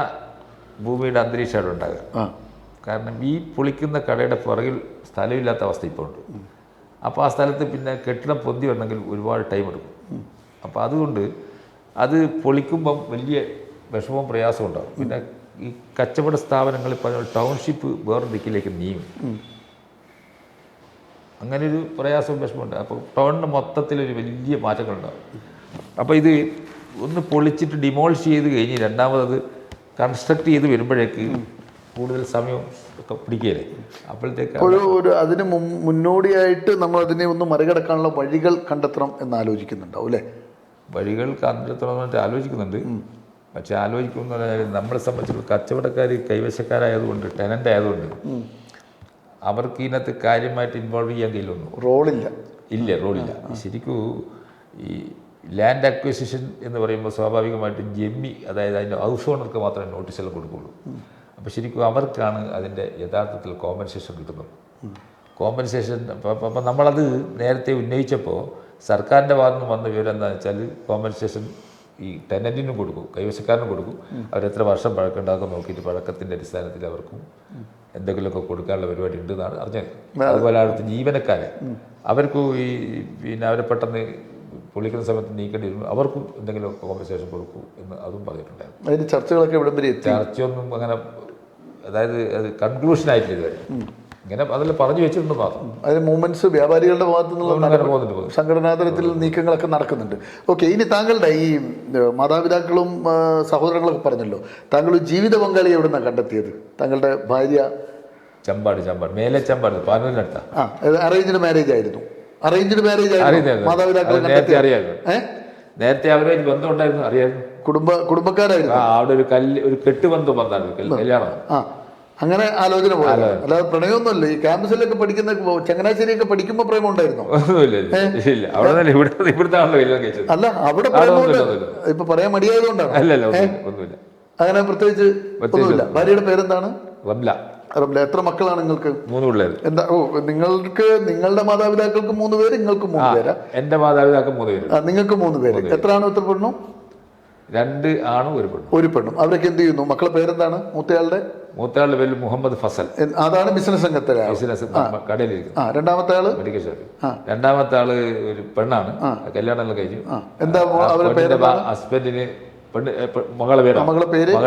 ഭൂമിയുടെ അന്തരീക്ഷമാണ് ഉണ്ടാകുക. കാരണം ഈ പൊളിക്കുന്ന കടയുടെ പുറകിൽ സ്ഥലമില്ലാത്ത അവസ്ഥ ഇപ്പോൾ ഉണ്ട്. അപ്പോൾ ആ സ്ഥലത്ത് പിന്നെ കെട്ടിടം പൊന്തി വരണമെങ്കിൽ ഒരുപാട് ടൈം എടുക്കും. അപ്പോൾ അതുകൊണ്ട് അത് പൊളിക്കുമ്പം വലിയ വിഷമവും പ്രയാസവും ഉണ്ടാകും. പിന്നെ ഈ കച്ചവട സ്ഥാപനങ്ങൾ ഇപ്പോൾ ടൗൺഷിപ്പ് വേറൊരു ദിക്കിലേക്ക് നീങ്ങും. അങ്ങനെ ഒരു പ്രയാസവും വിഷമമുണ്ട്. അപ്പോൾ ടൗണിന് മൊത്തത്തിലൊരു വലിയ മാറ്റങ്ങളുണ്ടാകും. അപ്പോൾ ഇത് ഒന്ന് പൊളിച്ചിട്ട് ഡിമോളിഷ് ചെയ്ത് കഴിഞ്ഞ് രണ്ടാമത് കൺസ്ട്രക്ട് ചെയ്ത് വരുമ്പോഴേക്ക് കൂടുതൽ സമയം ഒക്കെ പിടിക്കുകയല്ലേ. അപ്പോഴത്തേക്ക് അതിന് മുന്നോടിയായിട്ട് നമ്മൾ അതിനെ ഒന്ന് മറികടക്കാനുള്ള വഴികൾ കണ്ടെത്തണം എന്നാലോചിക്കുന്നുണ്ടാവും അല്ലേ? വഴികൾ കണ്ടെത്തണമെന്നിട്ട് ആലോചിക്കുന്നുണ്ട്. പക്ഷെ ആലോചിക്കുന്ന നമ്മളെ സംബന്ധിച്ചുള്ള കച്ചവടക്കാർ കൈവശക്കാരായതുകൊണ്ട്, ടെനൻ്റ് ആയതുകൊണ്ട് അവർക്ക് ഇതിനകത്ത് കാര്യമായിട്ട് ഇൻവോൾവ് ചെയ്യാൻ കഴിയില്ലൊന്നും. റോളില്ല. ശരിക്കും ഈ ലാൻഡ് അക്വിസിഷൻ എന്ന് പറയുമ്പോൾ സ്വാഭാവികമായിട്ടും ജമ്മി, അതായത് അതിൻ്റെ ഹൗസ് ഓണർക്ക് മാത്രമേ നോട്ടീസെല്ലാം കൊടുക്കുകയുള്ളൂ. അപ്പോൾ ശരിക്കും അവർക്കാണ് അതിൻ്റെ യഥാർത്ഥത്തിൽ കോമ്പൻസേഷൻ കിട്ടുന്നത്. കോമ്പൻസേഷൻ അപ്പം നമ്മളത് നേരത്തെ ഉന്നയിച്ചപ്പോൾ സർക്കാരിൻ്റെ ഭാഗത്ത് നിന്ന് വന്ന വിവരം എന്താണെന്ന് വെച്ചാൽ, കോമ്പൻസേഷൻ ഈ ടെനൻറ്റിനും കൊടുക്കും, കൈവശക്കാരനും കൊടുക്കും. അവരെത്ര വർഷം പഴക്കമുണ്ടാകും നോക്കിയിട്ട് പഴക്കത്തിൻ്റെ അടിസ്ഥാനത്തിൽ അവർക്കും എന്തെങ്കിലുമൊക്കെ കൊടുക്കാനുള്ള പരിപാടി ഉണ്ടെന്നാണ് അറിഞ്ഞത്. അതുപോലെ അടുത്ത് ജീവനക്കാരെ അവർക്കും ഈ പിന്നെ അവരെ പെട്ടെന്ന് പൊളിക്കുന്ന സമയത്ത് നീക്കേണ്ടി വരും, അവർക്കും എന്തെങ്കിലും കോമ്പൻസേഷൻ കൊടുക്കൂ എന്ന് അതും പറഞ്ഞിട്ടുണ്ടായിരുന്നു. അതിന് ചർച്ചകളൊക്കെ ചർച്ചയൊന്നും അങ്ങനെ, അതായത് അത് കൺക്ലൂഷൻ ആയിട്ടില്ല ഇതുവരെ. ഇങ്ങനെ അതെല്ലാം പറഞ്ഞു വെച്ചിട്ടുണ്ട് മാത്രം. അതിന് മൂവ്മെന്റ്സ് വ്യാപാരികളുടെ ഭാഗത്തു നിന്നുള്ള സംഘടനാതലത്തിൽ നീക്കങ്ങളൊക്കെ നടക്കുന്നുണ്ട്. ഓക്കെ, ഇനി താങ്കളുടെ ഈ മാതാപിതാക്കളും സഹോദരങ്ങളൊക്കെ പറഞ്ഞല്ലോ, താങ്കൾ ജീവിത പങ്കാളി എവിടെ നിന്നാണ് കണ്ടെത്തിയത്? താങ്കളുടെ ഭാര്യ ചമ്പാട് മേലെ ചമ്പാട് പാനൂരിനടുത്ത അറേഞ്ച്ഡ് മാരേജ് ആയിരുന്നു. മാതാപിതാക്കൾ നേരത്തെ അവരായിട്ട് ബന്ധമുണ്ടായിരുന്നു, അറിയായിരുന്നു. കുടുംബക്കാരായിരുന്നു. അവിടെ ഒരു കെട്ടുബന്ധം ബന്ധമാണ്, കല്യാണം. ആ, അങ്ങനെ ആലോചന പോയത്, അല്ലാതെ പ്രണയമൊന്നുമല്ല. ഈ ക്യാമ്പസിലൊക്കെ പഠിക്കുന്ന ചങ്ങനാശ്ശേരിയൊക്കെ പഠിക്കുമ്പോൾ പ്രേമം ഉണ്ടായിരുന്നോ? ഇല്ല, അവിടെ ഇവിടുത്താണല്ലോ കല്യാണം കഴിച്ചത്. അല്ല, അവിടെ ഇപ്പൊ പറയാൻ മടിയായതുകൊണ്ടാണ്. അല്ലല്ല, ഒന്നുമില്ല, അങ്ങനെ പ്രത്യേകിച്ച് ഒന്നുമില്ല. ഭാര്യയുടെ പേരെന്താണ്? റംല. റംല. എത്ര മക്കളാണ് നിങ്ങൾക്ക്? 3 പിള്ളേർ. എന്താ? നിങ്ങൾക്ക് നിങ്ങളുടെ മാതാപിതാക്കൾക്ക് 3 പേര്, നിങ്ങൾക്ക് 3 പേരാ? എന്റെ മാതാപിതാക്കൾ 3 പേര്. നിങ്ങൾക്ക് 3 പേര്. എത്ര ആണോ എത്ര പെണ്ണും? 2 ആണും 1 പെണ്ണും. 1 പെണ്ണും. അവരൊക്കെ എന്ത് ചെയ്യുന്നു? മക്കളുടെ പേരെന്താണ്? മൂത്തയാളുടെ പേര് മുഹമ്മദ് ഫസൽ. അതാണ് ബിസിനസ് സംഘത്തിലെ കടയിലിരിക്കുന്നു. രണ്ടാമത്തെ ആള് മെഡിക്കൽ ഷോപ്പിൽ. രണ്ടാമത്തെ ആള് ഒരു പെണ്ണാണ്, കല്യാണം കഴിഞ്ഞു. എന്താ അവരുടെ പേര്? ഹസ്ബൻഡിന് മകളെ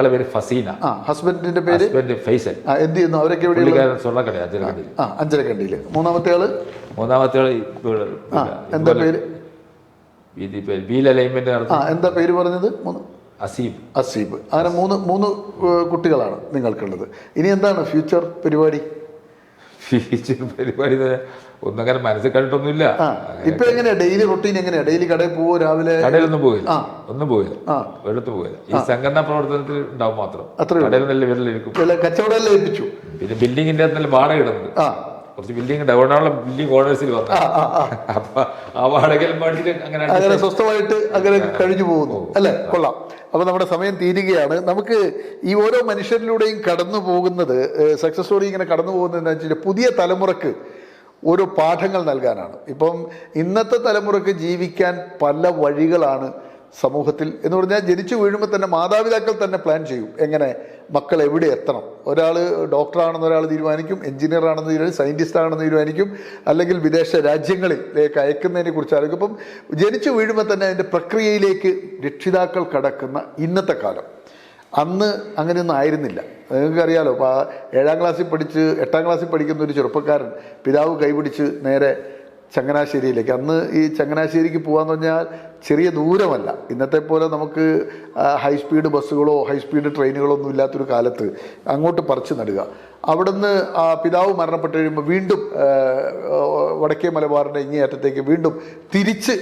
പേര് ഫസീന. ഹസ്ബൻഡിന്റെ പേര് ഫൈസൽ. എന്ത് ചെയ്യുന്നു അവരൊക്കെ? സ്വർണ്ണക്കട അഞ്ചരക്കണ്ടിയില്. മൂന്നാമത്തെ ആള് എന്താ പേര്? എന്താ പേര് പറഞ്ഞത്? അസീബ്. അങ്ങനെ 3 കുട്ടികളാണ് നിങ്ങൾക്കുള്ളത്. ഇനി എന്താണ് ഫ്യൂച്ചർ പരിപാടി? ഒന്നങ്ങനെ മനസ്സിൽ കണ്ടിട്ടൊന്നുമില്ല. ഇപ്പൊ എങ്ങനെയാ ഡെയിലി റൊട്ടീൻ? എങ്ങനെയാ ഡെയിലി കടയിൽ പോവോ? രാവിലെ കടയിലൊന്നും പോകില്ല, വെള്ളത്ത് പോകില്ല. ഈ സംഘടനാ പ്രവർത്തനത്തിൽ ഉണ്ടാവും മാത്രം. കടയിൽ നല്ല വിരലിരിക്കും. കച്ചവടം ഏൽപ്പിച്ചു. പിന്നെ ബിൽഡിങ്ങിന്റെ നല്ല വാടക ഇടുന്നുണ്ട്. കുറച്ച് ബിൽഡിംഗ് ഡൗണാണുള്ള ബിൽഡിംഗ് ഓണേഴ്സിൽ വന്നു. അപ്പൊ ആ വാടകയിൽ മേടിച്ചിട്ട് അങ്ങനെ സ്വസ്ഥമായിട്ട് അങ്ങനെ കഴിഞ്ഞു പോകുന്നു അല്ലേ? കൊള്ളാം. അപ്പൊ നമ്മുടെ സമയം തീരുകയാണ്. നമുക്ക് ഈ ഓരോ മനുഷ്യരിലൂടെയും കടന്നു പോകുന്നത്, സക്സസ് സ്റ്റോറി ഇങ്ങനെ കടന്നു പോകുന്നത് എന്താ വെച്ചാൽ പുതിയ തലമുറക്ക് ഓരോ പാഠങ്ങൾ നൽകാനാണ്. ഇപ്പം ഇന്നത്തെ തലമുറക്ക് ജീവിക്കാൻ പല വഴികളാണ് സമൂഹത്തിൽ എന്ന് പറഞ്ഞാൽ, ജനിച്ചു വീഴുമ്പോൾ തന്നെ മാതാപിതാക്കൾ തന്നെ പ്ലാൻ ചെയ്യും എങ്ങനെ മക്കൾ എവിടെ എത്തണം. ഒരാൾ ഡോക്ടറാണെന്ന് ഒരാൾ തീരുമാനിക്കും, എഞ്ചിനീയർ ആണെന്ന് തീരുമാനിക്കും, സയൻറ്റിസ്റ്റ് ആണെന്ന് തീരുമാനിക്കും, അല്ലെങ്കിൽ വിദേശ രാജ്യങ്ങളിലേക്ക് അയക്കുന്നതിനെ കുറിച്ച് ആലോചിക്കും. ഇപ്പം ജനിച്ചു വീഴുമ്പോൾ തന്നെ അതിൻ്റെ പ്രക്രിയയിലേക്ക് രക്ഷിതാക്കൾ കടക്കുന്ന ഇന്നത്തെ കാലം. അന്ന് അങ്ങനെയൊന്നും ആയിരുന്നില്ല. നിങ്ങൾക്കറിയാലോ, 7ാം ക്ലാസ്സിൽ പഠിച്ച് 8ാം ക്ലാസ്സിൽ പഠിക്കുന്ന ഒരു ചെറുപ്പക്കാരൻ പിതാവ് കൈപിടിച്ച് നേരെ ചങ്ങനാശ്ശേരിയിലേക്ക്. അന്ന് ഈ ചങ്ങനാശ്ശേരിക്ക് പോകാന്ന് പറഞ്ഞാൽ ചെറിയ ദൂരമല്ല. ഇന്നത്തെ പോലെ നമുക്ക് ഹൈസ്പീഡ് ബസ്സുകളോ ഹൈസ്പീഡ് ട്രെയിനുകളോ ഒന്നും ഇല്ലാത്തൊരു കാലത്ത് അങ്ങോട്ട് പറിച്ചു നടുക. അവിടുന്ന് പിതാവ് മരണപ്പെട്ട് കഴിയുമ്പോൾ വീണ്ടും വടക്കേ മലബാറിൻ്റെ ഇങ്ങേയറ്റത്തേക്ക് വീണ്ടും തിരിച്ച്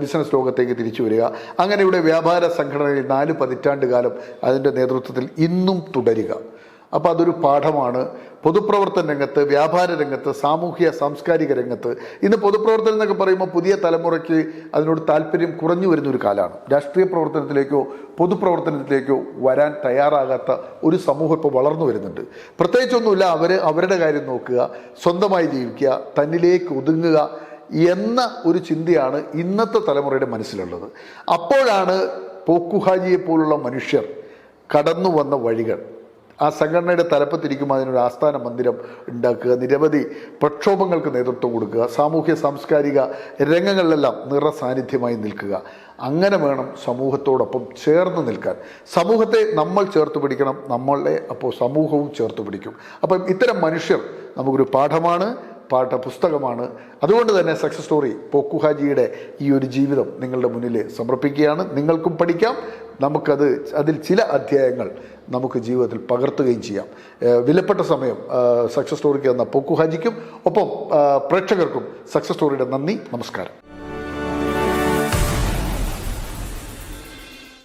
ബിസിനസ് ലോകത്തേക്ക് തിരിച്ചു വരിക. അങ്ങനെ ഇവിടെ വ്യാപാര സംഘടനയിൽ 4 പതിറ്റാണ്ട് കാലം അതിൻ്റെ നേതൃത്വത്തിൽ ഇന്നും തുടരുക. അപ്പോൾ അതൊരു പാഠമാണ്. പൊതുപ്രവർത്തന രംഗത്ത്, വ്യാപാര രംഗത്ത്, സാമൂഹ്യ സാംസ്കാരിക രംഗത്ത് ഇന്ന് പൊതുപ്രവർത്തനം എന്നൊക്കെ പറയുമ്പോൾ പുതിയ തലമുറയ്ക്ക് അതിനോട് താല്പര്യം കുറഞ്ഞു വരുന്നൊരു കാലമാണ്. രാഷ്ട്രീയ പ്രവർത്തനത്തിലേക്കോ പൊതുപ്രവർത്തനത്തിലേക്കോ വരാൻ തയ്യാറാകാത്ത ഒരു സമൂഹം ഇപ്പോൾ വളർന്നു വരുന്നുണ്ട്. പ്രത്യേകിച്ചൊന്നുമില്ല, അവരുടെ കാര്യം നോക്കുക, സ്വന്തമായി ജീവിക്കുക, തന്നിലേക്ക് ഒതുങ്ങുക എന്ന ഒരു ചിന്തയാണ് ഇന്നത്തെ തലമുറയുടെ മനസ്സിലുള്ളത്. അപ്പോഴാണ് പോക്കുഹാജിയെ പോലുള്ള മനുഷ്യർ കടന്നു വന്ന വഴികൾ. ആ സംഘടനയുടെ തലപ്പത്തിരിക്കുമ്പോൾ അതിനൊരു ആസ്ഥാന മന്ദിരം ഉണ്ടാക്കുക, നിരവധി പ്രക്ഷോഭങ്ങൾക്ക് നേതൃത്വം കൊടുക്കുക, സാമൂഹ്യ സാംസ്കാരിക രംഗങ്ങളിലെല്ലാം നിറസാന്നിധ്യമായി നിൽക്കുക. അങ്ങനെ വേണം സമൂഹത്തോടൊപ്പം ചേർന്ന് നിൽക്കാൻ. സമൂഹത്തെ നമ്മൾ ചേർത്ത് പിടിക്കണം, നമ്മളെ അപ്പോൾ സമൂഹവും ചേർത്ത് പിടിക്കും. അപ്പം ഇത്തരം മനുഷ്യർ നമുക്കൊരു പാഠമാണ്, പാഠപുസ്തകമാണ്. അതുകൊണ്ട് തന്നെ സക്സസ് സ്റ്റോറി പോക്കുഹാജിയുടെ ഈ ഒരു ജീവിതം നിങ്ങളുടെ മുന്നിൽ സമർപ്പിക്കുകയാണ്. നിങ്ങൾക്കും പഠിക്കാം, അതിൽ ചില അധ്യായങ്ങൾ നമുക്ക് ജീവിതത്തിൽ പകർത്തുകയും ചെയ്യാം. വിലപ്പെട്ട സമയം സക്സസ് സ്റ്റോറിക്ക് തന്ന പോക്കുഹാജിക്കും ഒപ്പം പ്രേക്ഷകർക്കും സക്സസ് സ്റ്റോറിയുടെ നന്ദി, നമസ്കാരം.